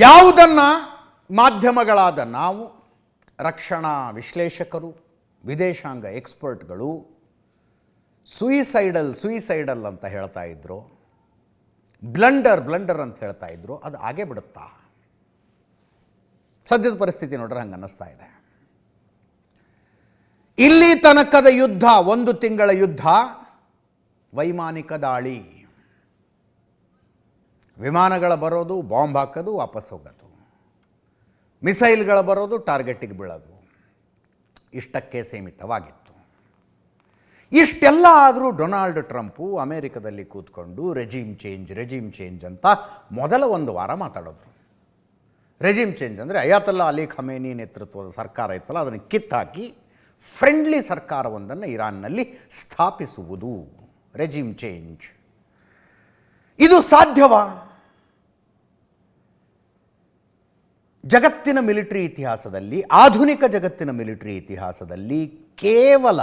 ಯಾವುದನ್ನು ಮಾಧ್ಯಮಗಳಾದ ನಾವು, ರಕ್ಷಣಾ ವಿಶ್ಲೇಷಕರು, ವಿದೇಶಾಂಗ ಎಕ್ಸ್ಪರ್ಟ್ಗಳು ಸುಯಿಸೈಡಲ್ ಅಂತ ಹೇಳ್ತಾ ಇದ್ರು, ಬ್ಲಂಡರ್ ಅಂತ ಹೇಳ್ತಾ ಇದ್ರು, ಅದು ಆಗೇ ಬಿಡುತ್ತಾ? ಸದ್ಯದ ಪರಿಸ್ಥಿತಿ ನೋಡ್ರೆ ಹಂಗೆ ಅನ್ನಿಸ್ತಾ ಇದೆ. ಇಲ್ಲಿ ತನಕದ ಯುದ್ಧ 1 ತಿಂಗಳ ಯುದ್ಧ, ವೈಮಾನಿಕ ದಾಳಿ, ವಿಮಾನಗಳ ಬರೋದು, ಬಾಂಬ್ ಹಾಕೋದು, ವಾಪಸ್ ಹೋಗೋದು, ಮಿಸೈಲ್ಗಳ ಬರೋದು, ಟಾರ್ಗೆಟಿಗೆ ಬೀಳೋದು, ಇಷ್ಟಕ್ಕೆ ಸೀಮಿತವಾಗಿತ್ತು. ಇಷ್ಟೆಲ್ಲ ಆದರೂ ಡೊನಾಲ್ಡ್ ಟ್ರಂಪು ಅಮೇರಿಕದಲ್ಲಿ ಕೂತ್ಕೊಂಡು ರೆಜಿಮ್ ಚೇಂಜ್ ಅಂತ ಮೊದಲ 1 ವಾರ ಮಾತಾಡಿದ್ರು. ರೆಜಿಮ್ ಚೇಂಜ್ ಅಂದರೆ ಅಯಾತುಲ್ಲಾ ಅಲಿ ಖಮೇನಿ ನೇತೃತ್ವದ ಸರ್ಕಾರ ಇತ್ತಲ್ಲ, ಅದನ್ನು ಕಿತ್ತಾಕಿ ಫ್ರೆಂಡ್ಲಿ ಸರ್ಕಾರವೊಂದನ್ನು ಇರಾನ್ನಲ್ಲಿ ಸ್ಥಾಪಿಸುವುದು, ರೆಜಿಮ್ ಚೇಂಜ್. ಇದು ಸಾಧ್ಯವಾ? ಜಗತ್ತಿನ ಮಿಲಿಟರಿ ಇತಿಹಾಸದಲ್ಲಿ, ಆಧುನಿಕ ಜಗತ್ತಿನ ಮಿಲಿಟರಿ ಇತಿಹಾಸದಲ್ಲಿ ಕೇವಲ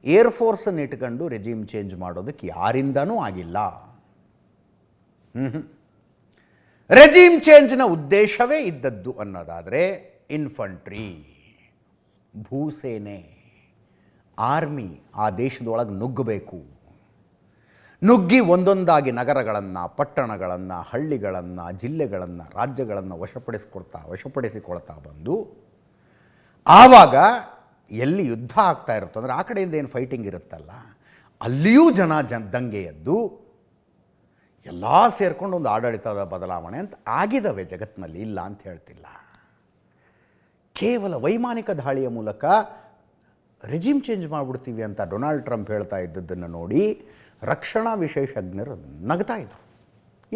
ಏರ್ಫೋರ್ಸನ್ನು ಇಟ್ಕೊಂಡು ರೆಜಿಮ್ ಚೇಂಜ್ ಮಾಡೋದಕ್ಕೆ ಯಾರಿಂದನೂ ಆಗಿಲ್ಲ. ರೆಜಿಮ್ ಚೇಂಜ್ನ ಉದ್ದೇಶವೇ ಇದ್ದದ್ದು ಅನ್ನೋದಾದರೆ ಇನ್ಫಂಟ್ರಿ, ಭೂಸೇನೆ, ಆರ್ಮಿ ಆ ದೇಶದೊಳಗೆ ನುಗ್ಗಬೇಕು. ನುಗ್ಗಿ ಒಂದೊಂದಾಗಿ ನಗರಗಳನ್ನು, ಪಟ್ಟಣಗಳನ್ನು, ಹಳ್ಳಿಗಳನ್ನು, ಜಿಲ್ಲೆಗಳನ್ನು, ರಾಜ್ಯಗಳನ್ನು ವಶಪಡಿಸಿಕೊಳ್ತಾ ಬಂದು, ಆವಾಗ ಎಲ್ಲಿ ಯುದ್ಧ ಆಗ್ತಾ ಇರುತ್ತೋ ಅಂದರೆ ಆ ಕಡೆಯಿಂದ ಏನು ಫೈಟಿಂಗ್ ಇರುತ್ತಲ್ಲ, ಅಲ್ಲಿಯೂ ದಂಗೆ ಎದ್ದು ಎಲ್ಲ ಸೇರಿಕೊಂಡು ಒಂದು ಆಡಳಿತದ ಬದಲಾವಣೆ ಅಂತ ಆಗಿದ್ದಾವೆ ಜಗತ್ತಿನಲ್ಲಿ, ಇಲ್ಲ ಅಂತ ಹೇಳ್ತಿಲ್ಲ. ಕೇವಲ ವೈಮಾನಿಕ ದಾಳಿಯ ಮೂಲಕ ರೆಜಿಮ್ ಚೇಂಜ್ ಮಾಡಿಬಿಡ್ತೀವಿ ಅಂತ ಡೊನಾಲ್ಡ್ ಟ್ರಂಪ್ ಹೇಳ್ತಾ ಇದ್ದದ್ದನ್ನು ನೋಡಿ ರಕ್ಷಣಾ ವಿಶೇಷಜ್ಞರು ನಗ್ತಾ ಇದ್ರು.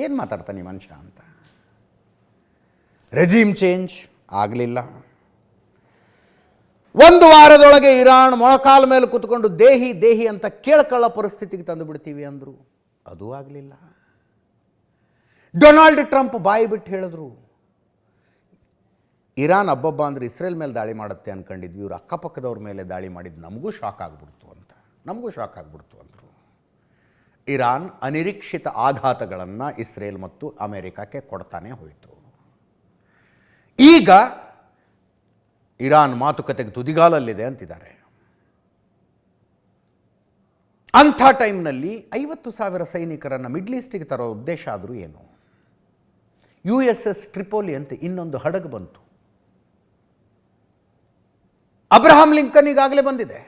ಏನು ಮಾತಾಡ್ತಾನೆ ಮನುಷ್ಯ ಅಂತ. ರೆಜಿಮ್ ಚೇಂಜ್ ಆಗಲಿಲ್ಲ. 1 ವಾರದೊಳಗೆ ಇರಾನ್ ಮೊಳಕಾಲ ಮೇಲೆ ಕೂತ್ಕೊಂಡು ದೇಹಿ ಅಂತ ಕೇಳ್ಕೊಳ್ಳೋ ಪರಿಸ್ಥಿತಿಗೆ ತಂದು ಬಿಡ್ತೀವಿ ಅಂದರು, ಅದೂ ಆಗಲಿಲ್ಲ. ಡೊನಾಲ್ಡ್ ಟ್ರಂಪ್ ಬಾಯಿ ಬಿಟ್ಟು ಹೇಳಿದ್ರು, ಇರಾನ್ ಹಬ್ಬಬ್ಬ ಅಂದರೆ ಇಸ್ರೇಲ್ ಮೇಲೆ ದಾಳಿ ಮಾಡುತ್ತೆ ಅಂದ್ಕೊಂಡಿದ್ವಿ, ಇವರು ಅಕ್ಕಪಕ್ಕದವ್ರ ಮೇಲೆ ದಾಳಿ ಮಾಡಿದ್ದು ನಮಗೂ ಶಾಕ್ ಆಗಿಬಿಡ್ತು ಅಂದರು. ಇರಾನ್ ಅನಿರೀಕ್ಷಿತ ಆಘಾತಗಳನ್ನು ಇಸ್ರೇಲ್ ಮತ್ತು ಅಮೆರಿಕಕ್ಕೆ ಕೊಡ್ತಾನೆ ಹೋಯಿತು. ಈಗ ಇರಾನ್ ಮಾತುಕತೆಗೆ ತುದಿಗಾಲಲ್ಲಿದೆ ಅಂತಿದ್ದಾರೆ. ಅಂಥ ಟೈಮ್ನಲ್ಲಿ 50,000 ಸೈನಿಕರನ್ನು ಮಿಡ್ಲ್ ಈಸ್ಟಿಗೆ ತರೋ ಉದ್ದೇಶ ಆದರೂ ಏನು? USS ಟ್ರಿಪೋಲಿ ಅಂತ ಇನ್ನೊಂದು ಹಡಗು ಬಂತು. ಅಬ್ರಹಾಂ ಲಿಂಕನ್ ಈಗಾಗಲೇ ಬಂದಿದೆ.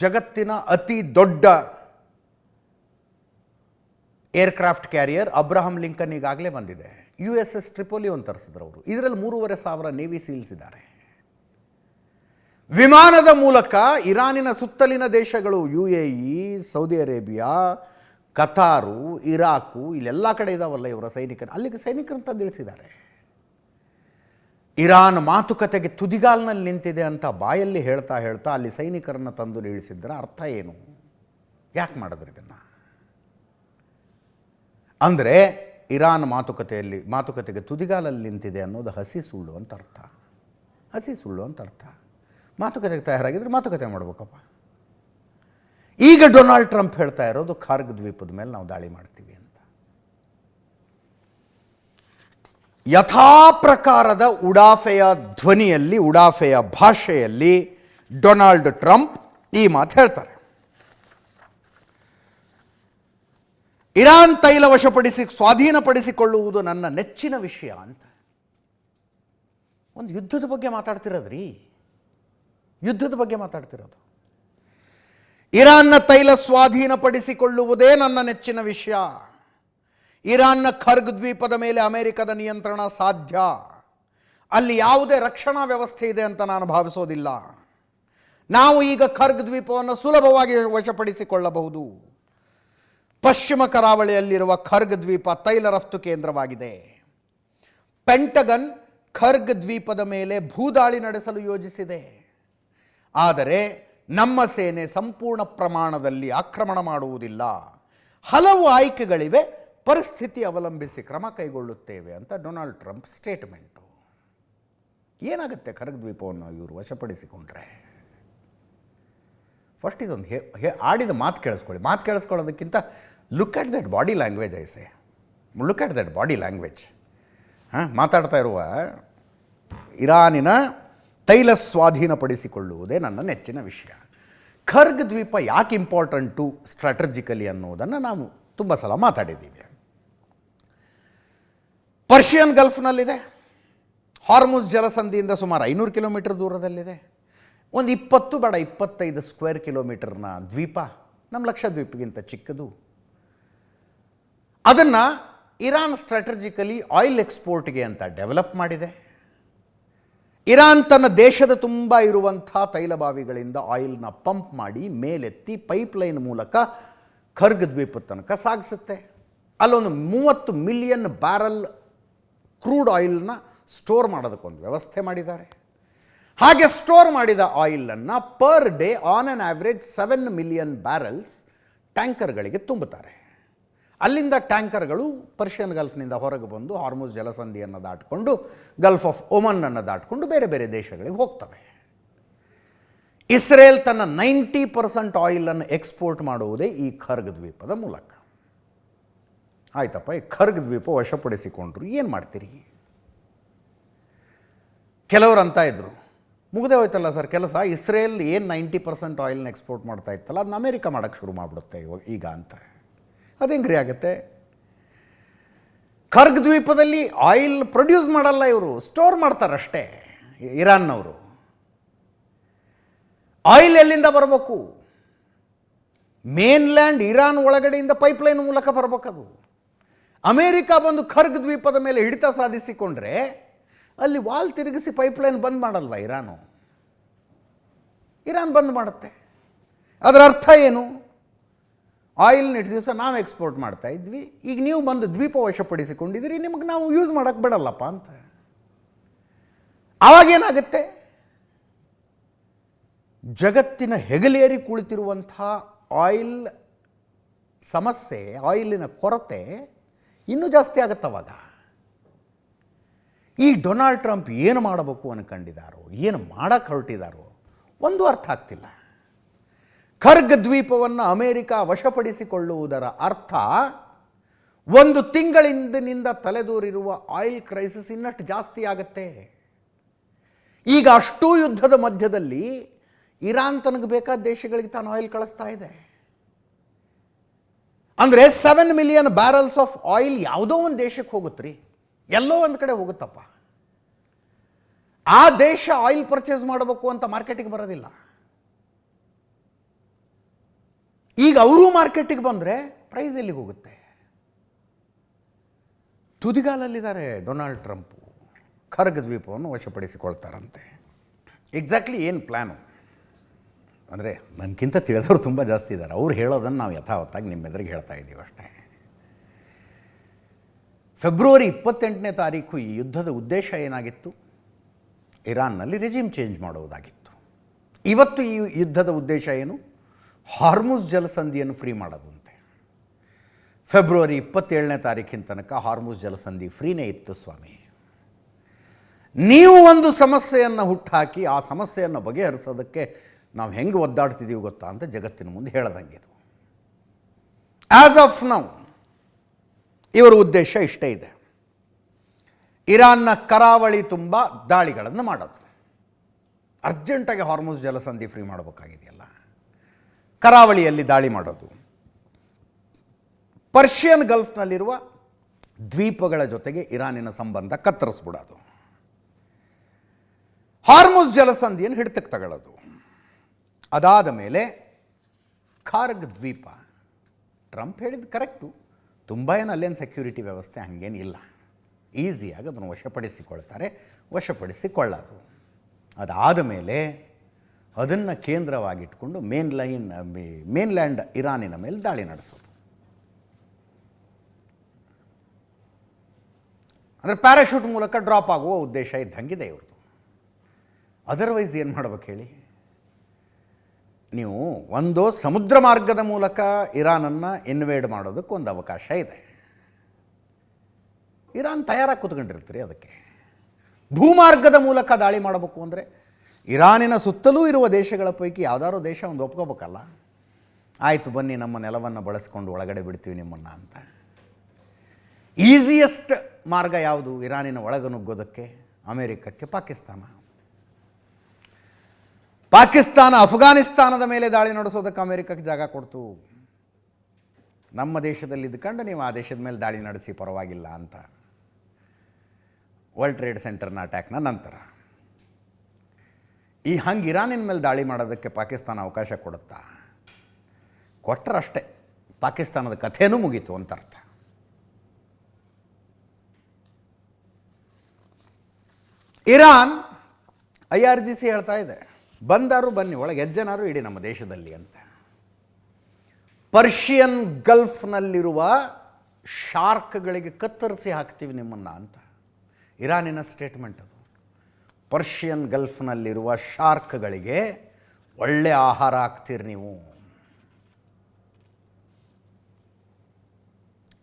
ಜಗತ್ತಿನ ಅತಿ ದೊಡ್ಡ ಏರ್ಕ್ರಾಫ್ಟ್ ಕ್ಯಾರಿಯರ್ ಅಬ್ರಹಾಂ ಲಿಂಕನ್ ಈಗಾಗಲೇ ಬಂದಿದೆ. USS ಟ್ರಿಪೋಲಿ ಒಂದು ತರಿಸಿದ್ರು ಅವರು. ಇದರಲ್ಲಿ 3,500 ನೇವಿ ಸೀಲ್ಸ್ ಇದ್ದಾರೆ. ವಿಮಾನದ ಮೂಲಕ ಇರಾನಿನ ಸುತ್ತಲಿನ ದೇಶಗಳು, UAE, ಸೌದಿ ಅರೇಬಿಯಾ, ಕತಾರು, ಇರಾಕು, ಇಲ್ಲೆಲ್ಲ ಕಡೆ ಇದಾವಲ್ಲ ಇವರ ಸೈನಿಕರು, ಅಲ್ಲಿಗೆ ಸೈನಿಕರನ್ನು ತಂದು ಇಳಿಸಿದ್ದಾರೆ. ಇರಾನ್ ಮಾತುಕತೆಗೆ ತುದಿಗಾಲ್ನಲ್ಲಿ ನಿಂತಿದೆ ಅಂತ ಬಾಯಲ್ಲಿ ಹೇಳ್ತಾ ಅಲ್ಲಿ ಸೈನಿಕರನ್ನು ತಂದು ಇಳಿಸಿದ್ರೆ ಅರ್ಥ ಏನು? ಯಾಕೆ ಮಾಡಿದ್ರು ಇದನ್ನು? ಅಂದರೆ ಇರಾನ್ ಮಾತುಕತೆಗೆ ತುದಿಗಾಲಲ್ಲಿ ನಿಂತಿದೆ ಅನ್ನೋದು ಹಸಿ ಸುಳ್ಳು ಅಂತ ಅರ್ಥ. ಮಾತುಕತೆಗೆ ತಯಾರಾಗಿದ್ರೆ ಮಾತುಕತೆ ಮಾಡ್ಬೇಕಪ್ಪ. ಈಗ ಡೊನಾಲ್ಡ್ ಟ್ರಂಪ್ ಹೇಳ್ತಾ ಇರೋದು ಖಾರ್ಗ್ ದ್ವೀಪದ ಮೇಲೆ ನಾವು ದಾಳಿ ಮಾಡ್ತೀವಿ ಅಂತ. ಯಥಾಪ್ರಕಾರದ ಉಡಾಫೆಯ ಧ್ವನಿಯಲ್ಲಿ, ಉಡಾಫೆಯ ಭಾಷೆಯಲ್ಲಿ ಡೊನಾಲ್ಡ್ ಟ್ರಂಪ್ ಈ ಮಾತು ಹೇಳ್ತಾರೆ. ಇರಾನ್ ತೈಲ ಸ್ವಾಧೀನಪಡಿಸಿಕೊಳ್ಳುವುದು ನನ್ನ ನೆಚ್ಚಿನ ವಿಷಯ ಅಂತ. ಒಂದು ಯುದ್ಧದ ಬಗ್ಗೆ ಮಾತಾಡ್ತಿರೋದು. ಇರಾನ್ನ ತೈಲ ಸ್ವಾಧೀನಪಡಿಸಿಕೊಳ್ಳುವುದೇ ನನ್ನ ನೆಚ್ಚಿನ ವಿಷಯ. ಇರಾನ್ನ ಖರ್ಗ್ ದ್ವೀಪದ ಮೇಲೆ ಅಮೆರಿಕದ ನಿಯಂತ್ರಣ ಸಾಧ್ಯ. ಅಲ್ಲಿ ಯಾವುದೇ ರಕ್ಷಣಾ ವ್ಯವಸ್ಥೆ ಇದೆ ಅಂತ ನಾನು ಭಾವಿಸೋದಿಲ್ಲ. ನಾವು ಈಗ ಖರ್ಗ್ ದ್ವೀಪವನ್ನು ಸುಲಭವಾಗಿ ವಶಪಡಿಸಿಕೊಳ್ಳಬಹುದು. ಪಶ್ಚಿಮ ಕರಾವಳಿಯಲ್ಲಿರುವ ಖರ್ಗ್ ದ್ವೀಪ ತೈಲ ರಫ್ತು ಕೇಂದ್ರವಾಗಿದೆ. ಪೆಂಟಗನ್ ಖರ್ಗ್ ದ್ವೀಪದ ಮೇಲೆ ಭೂದಾಳಿ ನಡೆಸಲು ಯೋಜಿಸಿದೆ. ಆದರೆ ನಮ್ಮ ಸೇನೆ ಸಂಪೂರ್ಣ ಪ್ರಮಾಣದಲ್ಲಿ ಆಕ್ರಮಣ ಮಾಡುವುದಿಲ್ಲ. ಹಲವು ಆಯ್ಕೆಗಳಿವೆ, ಪರಿಸ್ಥಿತಿ ಅವಲಂಬಿಸಿ ಕ್ರಮ ಕೈಗೊಳ್ಳುತ್ತೇವೆ ಅಂತ ಡೊನಾಲ್ಡ್ ಟ್ರಂಪ್ ಸ್ಟೇಟ್ಮೆಂಟು. ಏನಾಗುತ್ತೆ ಖರ್ಗ್ ದ್ವೀಪವನ್ನು ಇವರು ವಶಪಡಿಸಿಕೊಂಡ್ರೆ? ಫಸ್ಟ್ ಇದೊಂದು ಆಡಿದ ಮಾತು ಕೇಳಿಸ್ಕೊಳ್ಳೋದಕ್ಕಿಂತ look at that body language. ಮಾತಾಡ್ತಾ ಇರುವ ಇರಾನಿನ ತೈಲ ಸ್ವಾಧೀನಪಡಿಸಿಕೊಳ್ಳುವುದೇ ನನ್ನ ನೆಚ್ಚಿನ ವಿಷಯ. ಖರ್ಗ್ ದ್ವೀಪ ಯಾಕೆ ಇಂಪಾರ್ಟೆಂಟು ಸ್ಟ್ರಾಟಜಿಕಲಿ ಅನ್ನೋದನ್ನು ನಾವು ತುಂಬ ಸಲ ಮಾತಾಡಿದ್ದೀವಿ. ಪರ್ಷಿಯನ್ ಗಲ್ಫ್ನಲ್ಲಿದೆ, ಹಾರ್ಮುಜ್ ಜಲಸಂಧಿಯಿಂದ ಸುಮಾರು 500 ಕಿಲೋಮೀಟರ್ ದೂರದಲ್ಲಿದೆ. ಒಂದು 25 ಸ್ಕ್ವೇರ್ ಕಿಲೋಮೀಟರ್ನ ದ್ವೀಪ, ನಮ್ಮ ಲಕ್ಷದ್ವೀಪಗಿಂತ ಚಿಕ್ಕದು. ಅದನ್ನು ಇರಾನ್ ಸ್ಟ್ರಾಟಜಿಕಲಿ ಆಯಿಲ್ ಎಕ್ಸ್ಪೋರ್ಟ್ಗೆ ಅಂತ ಡೆವಲಪ್ ಮಾಡಿದೆ. ಇರಾನ್ ತನ್ನ ದೇಶದ ತುಂಬ ಇರುವಂಥ ತೈಲ ಬಾವಿಗಳಿಂದ ಆಯಿಲ್ನ ಪಂಪ್ ಮಾಡಿ ಮೇಲೆತ್ತಿ ಪೈಪ್ಲೈನ್ ಮೂಲಕ ಖರ್ಗ್ ದ್ವೀಪದ ತನಕ ಸಾಗಿಸುತ್ತೆ. ಅಲ್ಲೊಂದು 30 ಮಿಲಿಯನ್ ಬ್ಯಾರಲ್ ಕ್ರೂಡ್ ಆಯಿಲ್ನ ಸ್ಟೋರ್ ಮಾಡೋದಕ್ಕೊಂದು ವ್ಯವಸ್ಥೆ ಮಾಡಿದ್ದಾರೆ. ಹಾಗೆ ಸ್ಟೋರ್ ಮಾಡಿದ ಆಯಿಲನ್ನು per day on on average 7 million barrels ಟ್ಯಾಂಕರ್ಗಳಿಗೆ ತುಂಬುತ್ತಾರೆ. ಅಲ್ಲಿಂದ ಟ್ಯಾಂಕರ್ಗಳು ಪರ್ಷಿಯನ್ ಗಲ್ಫ್ನಿಂದ ಹೊರಗೆ ಬಂದು ಹಾರ್ಮುಜ್ ಜಲಸಂಧಿಯನ್ನು ದಾಟಿಕೊಂಡು ಗಲ್ಫ್ ಆಫ್ ಒಮನ್ನನ್ನು ದಾಟಿಕೊಂಡು ಬೇರೆ ಬೇರೆ ದೇಶಗಳಿಗೆ ಹೋಗ್ತವೆ. ಇಸ್ರೇಲ್ ತನ್ನ 90% ಆಯಿಲನ್ನು ಎಕ್ಸ್ಪೋರ್ಟ್ ಮಾಡುವುದೇ ಈ ಖರ್ಗ್ ದ್ವೀಪದ ಮೂಲಕ. ಆಯ್ತಪ್ಪ, ಈ ಖರ್ಗ್ ದ್ವೀಪ ವಶಪಡಿಸಿಕೊಂಡ್ರು, ಏನು ಮಾಡ್ತೀರಿ? ಕೆಲವರು ಅಂತ ಇದ್ರು, ಮುಗದೆ ಹೋಯ್ತಲ್ಲ ಸರ್ ಕೆಲಸ, ಇಸ್ರೇಲ್ ಏನು 90% ಆಯಿಲ್ನ ಎಕ್ಸ್ಪೋರ್ಟ್ ಮಾಡ್ತಾ ಇತ್ತಲ್ಲ ಅದನ್ನ ಅಮೇರಿಕ ಮಾಡೋಕ್ಕೆ ಶುರು ಮಾಡಿಬಿಡುತ್ತೆ ಈಗ ಅಂತ. ಅದು ಹೆಂಗ್ರಿ ಆಗುತ್ತೆ? ಖರ್ಗ್ ದ್ವೀಪದಲ್ಲಿ ಆಯಿಲ್ ಪ್ರೊಡ್ಯೂಸ್ ಮಾಡಲ್ಲ, ಇವರು ಸ್ಟೋರ್ ಮಾಡ್ತಾರಷ್ಟೇ. ಇರಾನ್ನವರು ಆಯಿಲ್ ಎಲ್ಲಿಂದ ಬರಬೇಕು? ಮೇನ್ಲ್ಯಾಂಡ್ ಇರಾನ್ ಒಳಗಡೆಯಿಂದ ಪೈಪ್ಲೈನ್ ಮೂಲಕ ಬರಬೇಕದು. ಅಮೇರಿಕ ಬಂದು ಖರ್ಗ್ ದ್ವೀಪದ ಮೇಲೆ ಹಿಡಿತ ಸಾಧಿಸಿಕೊಂಡ್ರೆ ಅಲ್ಲಿ ವಾಲ್ ತಿರುಗಿಸಿ ಪೈಪ್ಲೈನ್ ಬಂದ್ ಮಾಡಲ್ವ ಇರಾನು? ಇರಾನ್ ಬಂದ್ ಮಾಡುತ್ತೆ. ಅದರ ಅರ್ಥ ಏನು? ಆಯಿಲ್ನ ಇಟ್ಟು ದಿವಸ ನಾವು ಎಕ್ಸ್ಪೋರ್ಟ್ ಮಾಡ್ತಾ ಇದ್ವಿ, ಈಗ ನೀವು ಬಂದು ದ್ವೀಪ ವಶಪಡಿಸಿಕೊಂಡಿದ್ದೀರಿ, ನಿಮಗೆ ನಾವು ಯೂಸ್ ಮಾಡೋಕ್ಕೆ ಬಿಡಲ್ಲಪ್ಪ ಅಂತ. ಆವಾಗೇನಾಗುತ್ತೆ? ಜಗತ್ತಿನ ಹೆಗಲೇರಿ ಕುಳಿತಿರುವಂಥ ಆಯಿಲ್ ಸಮಸ್ಯೆ, ಆಯಿಲಿನ ಕೊರತೆ ಇನ್ನೂ ಜಾಸ್ತಿ ಆಗುತ್ತವಾಗ. ಈ ಡೊನಾಲ್ಡ್ ಟ್ರಂಪ್ ಏನು ಮಾಡಬೇಕು ಅನ್ಕೊಂಡಿದ್ದಾರೋ, ಏನು ಮಾಡಕ್ಕೆ ಹೊರಟಿದ್ದಾರೋ ಒಂದು ಅರ್ಥ ಆಗ್ತಿಲ್ಲ. ಖರ್ಗ್ ದ್ವೀಪವನ್ನು ಅಮೇರಿಕ ವಶಪಡಿಸಿಕೊಳ್ಳುವುದರ ಅರ್ಥ ಒಂದು ತಿಂಗಳಿಂದ ತಲೆದೂರಿರುವ ಆಯಿಲ್ ಕ್ರೈಸಿಸ್ ಇನ್ನಷ್ಟು ಜಾಸ್ತಿ ಆಗುತ್ತೆ. ಈಗ ಅಷ್ಟೂ ಯುದ್ಧದ ಮಧ್ಯದಲ್ಲಿ ಇರಾನ್ ತನಗೆ ಬೇಕಾದ ದೇಶಗಳಿಗೆ ತಾನು ಆಯಿಲ್ ಕಳಿಸ್ತಾ ಇದೆ. ಅಂದರೆ 7 ಮಿಲಿಯನ್ ಬ್ಯಾರಲ್ಸ್ ಆಫ್ ಆಯಿಲ್ ಯಾವುದೋ ಒಂದು ದೇಶಕ್ಕೆ ಹೋಗುತ್ತೆ ರೀ, ಎಲ್ಲೋ ಒಂದು ಕಡೆ ಹೋಗುತ್ತಪ್ಪ. ಆ ದೇಶ ಆಯಿಲ್ ಪರ್ಚೇಸ್ ಮಾಡಬೇಕು ಅಂತ ಮಾರ್ಕೆಟಿಗೆ ಬರೋದಿಲ್ಲ. ಈಗ ಅವರು ಮಾರ್ಕೆಟಿಗೆ ಬಂದರೆ ಪ್ರೈಸ್ ಎಲ್ಲಿಗೆ ಹೋಗುತ್ತೆ? ತುದಿಗಾಲಲ್ಲಿದ್ದಾರೆ ಡೊನಾಲ್ಡ್ ಟ್ರಂಪು. ಖರ್ಗ್ ದ್ವೀಪವನ್ನು ವಶಪಡಿಸಿಕೊಳ್ತಾರಂತೆ. ಎಕ್ಸಾಕ್ಟ್ಲಿ ಏನು ಪ್ಲ್ಯಾನು ಅಂದರೆ ನನಗಿಂತ ತಿಳಿದವರು ತುಂಬ ಜಾಸ್ತಿ ಇದ್ದಾರೆ. ಅವ್ರು ಹೇಳೋದನ್ನು ನಾವು ಯಥಾವತ್ತಾಗಿ ನಿಮ್ಮ ಎದುರಿಗೆ ಹೇಳ್ತಾ ಇದ್ದೀವಿ ಅಷ್ಟೇ. ಫೆಬ್ರವರಿ 28ನೇ ತಾರೀಕು ಈ ಯುದ್ಧದ ಉದ್ದೇಶ ಏನಾಗಿತ್ತು? ಇರಾನ್ನಲ್ಲಿ ರೆಜಿಮ್ ಚೇಂಜ್ ಮಾಡುವುದಾಗಿತ್ತು. ಇವತ್ತು ಈ ಯುದ್ಧದ ಉದ್ದೇಶ ಏನು? ಹಾರ್ಮುಜ್ ಜಲಸಂಧಿಯನ್ನು ಫ್ರೀ ಮಾಡೋದಂತೆ. ಫೆಬ್ರವರಿ 27ನೇ ತಾರೀಕಿನ ತನಕ ಹಾರ್ಮುಜ್ ಜಲಸಂಧಿ ಫ್ರೀನೇ ಇತ್ತು ಸ್ವಾಮಿ. ನೀವು ಒಂದು ಸಮಸ್ಯೆಯನ್ನು ಹುಟ್ಟುಹಾಕಿ ಆ ಸಮಸ್ಯೆಯನ್ನು ಬಗೆಹರಿಸೋದಕ್ಕೆ ನಾವು ಹೆಂಗೆ ಒದ್ದಾಡ್ತಿದ್ದೀವಿ ಗೊತ್ತಾ ಅಂತ ಜಗತ್ತಿನ ಮುಂದೆ ಹೇಳದಂಗಿದು. ಆ್ಯಸ್ ಆಫ್ ನೌ ಇವರ ಉದ್ದೇಶ ಇಷ್ಟೇ ಇದೆ: ಇರಾನ್ನ ಕರಾವಳಿ ತುಂಬ ದಾಳಿಗಳನ್ನು ಮಾಡೋದು. ಅರ್ಜೆಂಟಾಗಿ ಹಾರ್ಮುಜ್ ಜಲಸಂಧಿ ಫ್ರೀ ಮಾಡಬೇಕಾಗಿದೆಯಲ್ಲ, ಕರಾವಳಿಯಲ್ಲಿ ದಾಳಿ ಮಾಡೋದು. ಪರ್ಷಿಯನ್ ಗಲ್ಫ್ನಲ್ಲಿರುವ ದ್ವೀಪಗಳ ಜೊತೆಗೆ ಇರಾನಿನ ಸಂಬಂಧ ಕತ್ತರಿಸ್ಬಿಡೋದು. ಹಾರ್ಮುಜ್ ಜಲಸಂಧಿಯನ್ನು ಹಿಡಿತಕ್ಕೆ ತಗೊಳ್ಳೋದು. ಅದಾದ ಮೇಲೆ ಖರ್ಗ್ ದ್ವೀಪ, ಟ್ರಂಪ್ ಹೇಳಿದ್ದು ಕರೆಕ್ಟು, ತುಂಬ ಏನು ಅಲ್ಲೇನು ಸೆಕ್ಯೂರಿಟಿ ವ್ಯವಸ್ಥೆ ಹಾಗೇನಿಲ್ಲ, ಈಸಿಯಾಗಿ ಅದನ್ನು ವಶಪಡಿಸಿಕೊಳ್ತಾರೆ, ವಶಪಡಿಸಿಕೊಳ್ಳೋದು. ಅದಾದ ಮೇಲೆ ಅದನ್ನು ಕೇಂದ್ರವಾಗಿಟ್ಕೊಂಡು ಮೇನ್ಲ್ಯಾಂಡ್ ಇರಾನಿನ ಮೇಲೆ ದಾಳಿ ನಡೆಸೋದು. ಅಂದರೆ ಪ್ಯಾರಾಶೂಟ್ ಮೂಲಕ ಡ್ರಾಪ್ ಆಗುವ ಉದ್ದೇಶ ಇದ್ದಂಗಿದೆ ಇವ್ರದ್ದು. ಅದರ್ವೈಸ್ ಏನು ಮಾಡ್ಬೇಕು ಹೇಳಿ? ನೀವು ಒಂದು ಸಮುದ್ರ ಮಾರ್ಗದ ಮೂಲಕ ಇರಾನನ್ನು ಇನ್ವೇಡ್ ಮಾಡೋದಕ್ಕೆ ಒಂದು ಅವಕಾಶ ಇದೆ. ಇರಾನ್ ತಯಾರಾಗಿ ಕೂತ್ಕೊಂಡಿರ್ತೀರಿ ಅದಕ್ಕೆ. ಭೂಮಾರ್ಗದ ಮೂಲಕ ದಾಳಿ ಮಾಡಬೇಕು ಅಂದರೆ ಇರಾನಿನ ಸುತ್ತಲೂ ಇರುವ ದೇಶಗಳ ಪೈಕಿ ಯಾವುದಾದ್ರೂ ದೇಶ ಒಂದು ಒಪ್ಕೋಬೇಕಲ್ಲ, ಆಯಿತು ಬನ್ನಿ ನಮ್ಮ ನೆಲವನ್ನು ಬಳಸ್ಕೊಂಡು ಒಳಗಡೆ ಬಿಡ್ತೀವಿ ನಿಮ್ಮನ್ನು ಅಂತ. ಈಸಿಯೆಸ್ಟ್ ಮಾರ್ಗ ಯಾವುದು ಇರಾನಿನ ಒಳಗೆ ನುಗ್ಗೋದಕ್ಕೆ? ಅಮೇರಿಕಕ್ಕೆ ಪಾಕಿಸ್ತಾನ ಅಫ್ಘಾನಿಸ್ತಾನದ ಮೇಲೆ ದಾಳಿ ನಡೆಸೋದಕ್ಕೆ ಅಮೇರಿಕಕ್ಕೆ ಜಾಗ ಕೊಡ್ತು. ನಮ್ಮ ದೇಶದಲ್ಲಿ ಇದ್ಕೊಂಡು ನೀವು ಆ ದೇಶದ ಮೇಲೆ ದಾಳಿ ನಡೆಸಿ ಪರವಾಗಿಲ್ಲ ಅಂತ. ವರ್ಲ್ಡ್ ಟ್ರೇಡ್ ಸೆಂಟರ್ನ ಅಟ್ಯಾಕ್ನ ನಂತರ ಈ ಹಂಗೆ ಇರಾನಿನ ಮೇಲೆ ದಾಳಿ ಮಾಡೋದಕ್ಕೆ ಪಾಕಿಸ್ತಾನ ಅವಕಾಶ ಕೊಡುತ್ತಾ? ಕೊಟ್ಟರಷ್ಟೇ ಪಾಕಿಸ್ತಾನದ ಕಥೆನೂ ಮುಗೀತು ಅಂತ ಅರ್ಥ. ಇರಾನ್ IRGC ಹೇಳ್ತಾ ಇದೆ, ಬಂದಾರು ಬನ್ನಿ, ಒಳಗೆ ಹೆಜ್ಜೆನಾರು ಇಡಿ ನಮ್ಮ ದೇಶದಲ್ಲಿ ಅಂತ. ಪರ್ಷಿಯನ್ ಗಲ್ಫ್ನಲ್ಲಿರುವ ಶಾರ್ಕ್ಗಳಿಗೆ ಕತ್ತರಿಸಿ ಹಾಕ್ತೀವಿ ನಿಮ್ಮನ್ನು ಅಂತ ಇರಾನಿನ ಸ್ಟೇಟ್ಮೆಂಟ್ ಅದು. ಪರ್ಷಿಯನ್ ಗಲ್ಫ್ನಲ್ಲಿರುವ ಶಾರ್ಕ್ಗಳಿಗೆ ಒಳ್ಳೆ ಆಹಾರ ಹಾಕ್ತೀರಿ ನೀವು.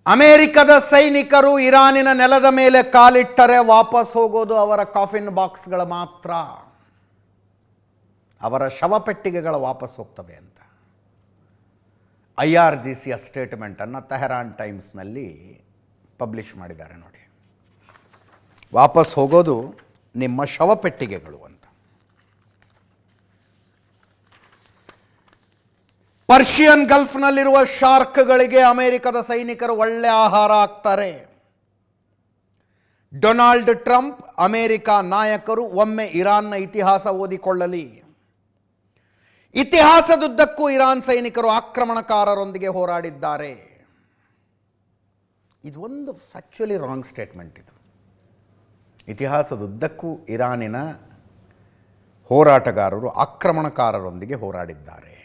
ಅಮೇರಿಕದ ಸೈನಿಕರು ಇರಾನಿನ ನೆಲದ ಮೇಲೆ ಕಾಲಿಟ್ಟರೆ ವಾಪಸ್ ಹೋಗೋದು ಅವರ ಕಾಫಿನ್ ಬಾಕ್ಸ್ಗಳ ಮಾತ್ರ, ಅವರ ಶವಪೆಟ್ಟಿಗೆಗಳ ವಾಪಸ್ ಹೋಗ್ತವೆ ಅಂತ IRGCಯ ಸ್ಟೇಟ್ಮೆಂಟನ್ನು ತೆಹರಾನ್ ಟೈಮ್ಸ್ನಲ್ಲಿ ಪಬ್ಲಿಷ್ ಮಾಡಿದ್ದಾರೆ ನೋಡಿ. ವಾಪಸ್ ಹೋಗೋದು ನಿಮ್ಮ ಶವಪೆಟ್ಟಿಗೆಗಳು ಅಂತ. ಪರ್ಷಿಯನ್ ಗಲ್ಫ್ನಲ್ಲಿರುವ ಶಾರ್ಕ್ಗಳಿಗೆ ಅಮೆರಿಕದ ಸೈನಿಕರು ಒಳ್ಳೆ ಆಹಾರ ಹಾಕ್ತಾರೆ. ಡೊನಾಲ್ಡ್ ಟ್ರಂಪ್ ಅಮೆರಿಕ ನಾಯಕರು ಒಮ್ಮೆ ಇರಾನ್ನ ಇತಿಹಾಸ ಓದಿಕೊಳ್ಳಲಿ. ಇತಿಹಾಸದುದ್ದಕ್ಕೂ ಇರಾನ್ ಸೈನಿಕರು ಆಕ್ರಮಣಕಾರರೊಂದಿಗೆ ಹೋರಾಡಿದ್ದಾರೆ. ಇದು ಒಂದು ಫ್ಯಾಕ್ಚುಲಿ ರಾಂಗ್ ಸ್ಟೇಟ್ಮೆಂಟ್. ಇದು ಇತಿಹಾಸದುದ್ದಕ್ಕೂ ಇರಾನಿನ ಹೋರಾಟಗಾರರು ಆಕ್ರಮಣಕಾರರೊಂದಿಗೆ ಹೋರಾಡಿದ್ದಾರೆ.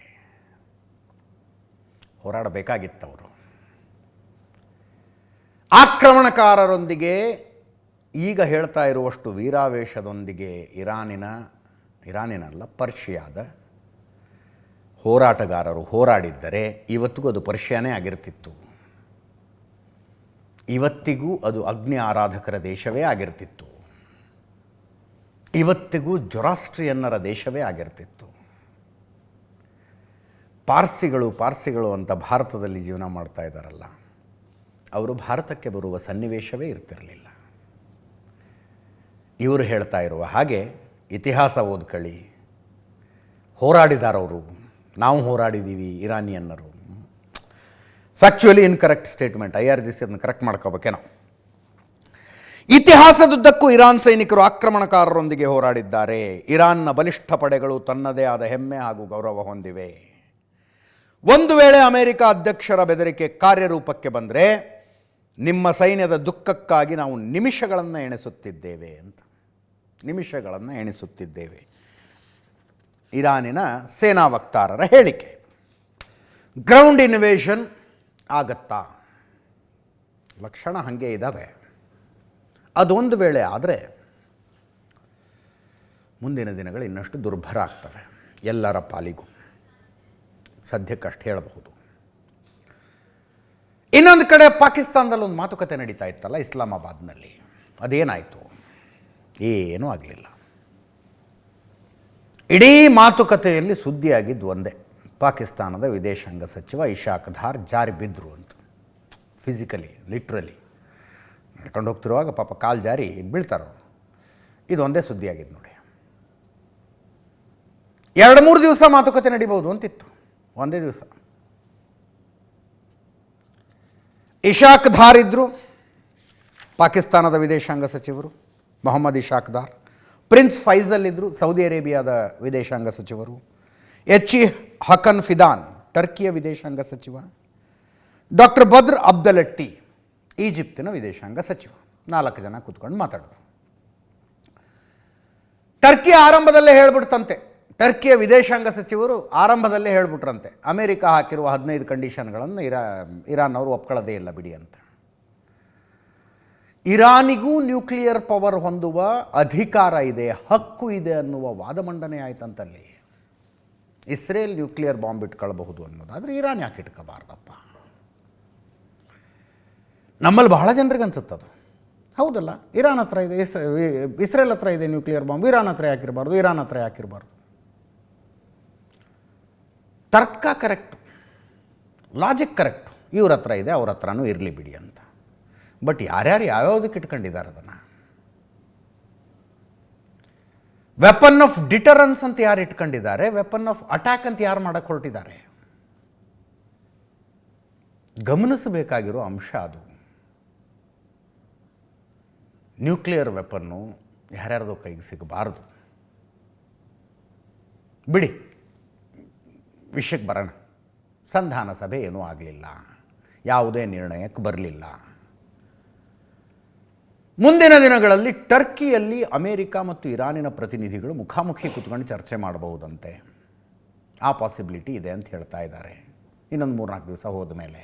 ಹೋರಾಡಬೇಕಾಗಿತ್ತವರು. ಆಕ್ರಮಣಕಾರರೊಂದಿಗೆ ಈಗ ಹೇಳ್ತಾ ಇರುವಷ್ಟು ವೀರಾವೇಶದೊಂದಿಗೆ ಇರಾನಿನಲ್ಲ ಪರ್ಷಿಯಾದ ಹೋರಾಟಗಾರರು ಹೋರಾಡಿದ್ದರೆ ಇವತ್ತಿಗೂ ಅದು ಪರ್ಷಿಯಾನೇ ಆಗಿರ್ತಿತ್ತು. ಇವತ್ತಿಗೂ ಅದು ಅಗ್ನಿ ಆರಾಧಕರ ದೇಶವೇ ಆಗಿರ್ತಿತ್ತು. ಇವತ್ತಿಗೂ ಜೊರಾಸ್ಟ್ರಿಯನ್ನರ ದೇಶವೇ ಆಗಿರ್ತಿತ್ತು. ಪಾರ್ಸಿಗಳು ಅಂತ ಭಾರತದಲ್ಲಿ ಜೀವನ ಮಾಡ್ತಾ ಇದ್ದಾರಲ್ಲ, ಅವರು ಭಾರತಕ್ಕೆ ಬರುವ ಸನ್ನಿವೇಶವೇ ಇರ್ತಿರಲಿಲ್ಲ. ಇವರು ಹೇಳ್ತಾ ಇರುವ ಹಾಗೆ ಇತಿಹಾಸ ಓದ್ಕೊಳ್ಳಿ, ಹೋರಾಡಿದಾರವರು, ನಾವು ಹೋರಾಡಿದ್ದೀವಿ ಇರಾನಿಯನ್ನರು. ಫ್ಯಾಕ್ಚುಯಲಿ ಇನ್ಕರೆಕ್ಟ್ ಸ್ಟೇಟ್ಮೆಂಟ್. IRGC ಅದನ್ನು ಕರೆಕ್ಟ್ ಮಾಡ್ಕೋಬೇಕೇನೋ. ಇತಿಹಾಸದುದ್ದಕ್ಕೂ ಇರಾನ್ ಸೈನಿಕರು ಆಕ್ರಮಣಕಾರರೊಂದಿಗೆ ಹೋರಾಡಿದ್ದಾರೆ. ಇರಾನ್ನ ಬಲಿಷ್ಠ ಪಡೆಗಳು ತನ್ನದೇ ಆದ ಹೆಮ್ಮೆ ಹಾಗೂ ಗೌರವ ಹೊಂದಿವೆ. ಒಂದು ವೇಳೆ ಅಮೆರಿಕ ಅಧ್ಯಕ್ಷರ ಬೆದರಿಕೆ ಕಾರ್ಯರೂಪಕ್ಕೆ ಬಂದರೆ ನಿಮ್ಮ ಸೈನ್ಯದ ದುಃಖಕ್ಕಾಗಿ ನಾವು ನಿಮಿಷಗಳನ್ನು ಎಣಿಸುತ್ತಿದ್ದೇವೆ ಅಂತ. ನಿಮಿಷಗಳನ್ನು ಎಣಿಸುತ್ತಿದ್ದೇವೆ, ಇರಾನಿನ ಸೇನಾ ವಕ್ತಾರರ ಹೇಳಿಕೆ. ಗ್ರೌಂಡ್ ಇನ್ವೇಷನ್ ಆಗತ್ತಾ? ಲಕ್ಷಣ ಹಾಗೆ ಇದ್ದಾವೆ. ಅದೊಂದು ವೇಳೆ ಆದರೆ ಮುಂದಿನ ದಿನಗಳು ಇನ್ನಷ್ಟು ದುರ್ಭರ ಆಗ್ತವೆ ಎಲ್ಲರ ಪಾಲಿಗೂ. ಸದ್ಯಕ್ಕಷ್ಟು ಹೇಳಬಹುದು. ಇನ್ನೊಂದು ಕಡೆ ಪಾಕಿಸ್ತಾನದಲ್ಲಿ ಒಂದು ಮಾತುಕತೆ ನಡೀತಾ ಇತ್ತಲ್ಲ ಇಸ್ಲಾಮಾಬಾದ್ನಲ್ಲಿ, ಅದೇನಾಯಿತು? ಏನೂ ಆಗಲಿಲ್ಲ. ಇಡೀ ಮಾತುಕತೆಯಲ್ಲಿ ಸುದ್ದಿಯಾಗಿದ್ದು ಒಂದೇ, ಪಾಕಿಸ್ತಾನದ ವಿದೇಶಾಂಗ ಸಚಿವ ಇಶಾಕ್ ಧಾರ್ ಜಾರಿ ಬಿದ್ದರು ಅಂತ. ಫಿಸಿಕಲಿ, ಲಿಟ್ರಲಿ ನಡ್ಕೊಂಡು ಹೋಗ್ತಿರುವಾಗ ಪಾಪ ಕಾಲು ಜಾರಿ ಬೀಳ್ತಾರವರು. ಇದೊಂದೇ ಸುದ್ದಿಯಾಗಿದ್ದು ನೋಡಿ. 2-3 ದಿವಸ ಮಾತುಕತೆ ನಡೀಬೋದು ಅಂತಿತ್ತು, ಒಂದೇ ದಿವಸ. ಇಶಾಕ್ ಧಾರ್ ಇದ್ದರು, ಪಾಕಿಸ್ತಾನದ ವಿದೇಶಾಂಗ ಸಚಿವರು ಮೊಹಮ್ಮದ್ ಇಶಾಕ್ ಧಾರ್. ಪ್ರಿನ್ಸ್ ಫೈಸಲ್ ಇದ್ದರು, ಸೌದಿ ಅರೇಬಿಯಾದ ವಿದೇಶಾಂಗ ಸಚಿವರು. ಎಚ್ ಇ ಹಕನ್ ಫಿದಾನ್, ಟರ್ಕಿಯ ವಿದೇಶಾಂಗ ಸಚಿವ. ಡಾಕ್ಟರ್ ಬದ್ರ್ ಅಬ್ದಲಟ್ಟಿ, ಈಜಿಪ್ತಿನ ವಿದೇಶಾಂಗ ಸಚಿವ. 4 ಜನ ಕೂತ್ಕೊಂಡು ಮಾತಾಡಿದ್ರು. ಟರ್ಕಿ ಆರಂಭದಲ್ಲೇ ಹೇಳ್ಬಿಡ್ತಂತೆ, ಟರ್ಕಿಯ ವಿದೇಶಾಂಗ ಸಚಿವರು ಆರಂಭದಲ್ಲೇ ಹೇಳ್ಬಿಟ್ರಂತೆ, ಅಮೆರಿಕ ಹಾಕಿರುವ 15 ಕಂಡೀಷನ್ಗಳನ್ನು ಇರಾನ್ ಅವರು ಒಪ್ಕೊಳ್ಳೋದೇ ಇಲ್ಲ ಬಿಡಿ ಅಂತ. ಇರಾನಿಗೂ ನ್ಯೂಕ್ಲಿಯರ್ ಪವರ್ ಹೊಂದುವ ಅಧಿಕಾರ ಇದೆ, ಹಕ್ಕು ಇದೆ ಅನ್ನುವ ವಾದ ಮಂಡನೆ ಆಯ್ತಂತಲ್ಲಿ. ಇಸ್ರೇಲ್ ನ್ಯೂಕ್ಲಿಯರ್ ಬಾಂಬ್ ಇಟ್ಕೊಳ್ಬಹುದು ಅನ್ನೋದಾದರೆ ಇರಾನ್ ಯಾಕೆ ಇಟ್ಕೋಬಾರ್ದಪ್ಪ? ನಮ್ಮಲ್ಲಿ ಬಹಳ ಜನರಿಗೆ ಅನ್ಸುತ್ತದು. ಹೌದಲ್ಲ, ಇರಾನ್ ಹತ್ರ ಇದೆ, ಇಸ್ರೇಲ್ ಹತ್ರ ಇದೆ ನ್ಯೂಕ್ಲಿಯರ್ ಬಾಂಬ್, ಇರಾನ್ ಹತ್ರ ಯಾಕಿರಬಾರ್ದು, ಇರಾನ್ ಹತ್ರ ಯಾಕಿರಬಾರ್ದು? ತರ್ಕ ಕರೆಕ್ಟು, ಲಾಜಿಕ್ ಕರೆಕ್ಟು. ಇವ್ರ ಹತ್ರ ಇದೆ, ಅವ್ರ ಹತ್ರನೂ ಇರಲಿ ಬಿಡಿ ಅಂತ. ಬಟ್ ಯಾರ್ಯಾರು ಯಾವ್ಯಾವುದಕ್ಕೆ ಇಟ್ಕೊಂಡಿದ್ದಾರೆ ಅದನ್ನು? ವೆಪನ್ ಆಫ್ ಡಿಟರೆನ್ಸ್ ಅಂತ ಯಾರು ಇಟ್ಕೊಂಡಿದ್ದಾರೆ, ವೆಪನ್ ಆಫ್ ಅಟ್ಯಾಕ್ ಅಂತ ಯಾರು ಮಾಡಕ್ಕೆ ಹೊರಟಿದ್ದಾರೆ? ಗಮನಿಸಬೇಕಾಗಿರೋ ಅಂಶ ಅದು. ನ್ಯೂಕ್ಲಿಯರ್ ವೆಪನ್ನು ಯಾರ್ಯಾರ್ದೋ ಕೈಗೆ ಸಿಗಬಾರ್ದು. ಬಿಡಿ, ವಿಷಯಕ್ಕೆ ಬರೋಣ. ಸಂಧಾನ ಸಭೆ ಏನೂ ಆಗಲಿಲ್ಲ, ಯಾವುದೇ ನಿರ್ಣಯಕ್ಕೆ ಬರಲಿಲ್ಲ. ಮುಂದಿನ ದಿನಗಳಲ್ಲಿ ಟರ್ಕಿಯಲ್ಲಿ ಅಮೇರಿಕ ಮತ್ತು ಇರಾನಿನ ಪ್ರತಿನಿಧಿಗಳು ಮುಖಾಮುಖಿ ಕೂತ್ಕೊಂಡು ಚರ್ಚೆ ಮಾಡಬಹುದಂತೆ. ಆ ಪಾಸಿಬಿಲಿಟಿ ಇದೆ ಅಂತ ಹೇಳ್ತಾ ಇದ್ದಾರೆ. ಇನ್ನೊಂದು 3-4 ದಿವಸ ಹೋದ ಮೇಲೆ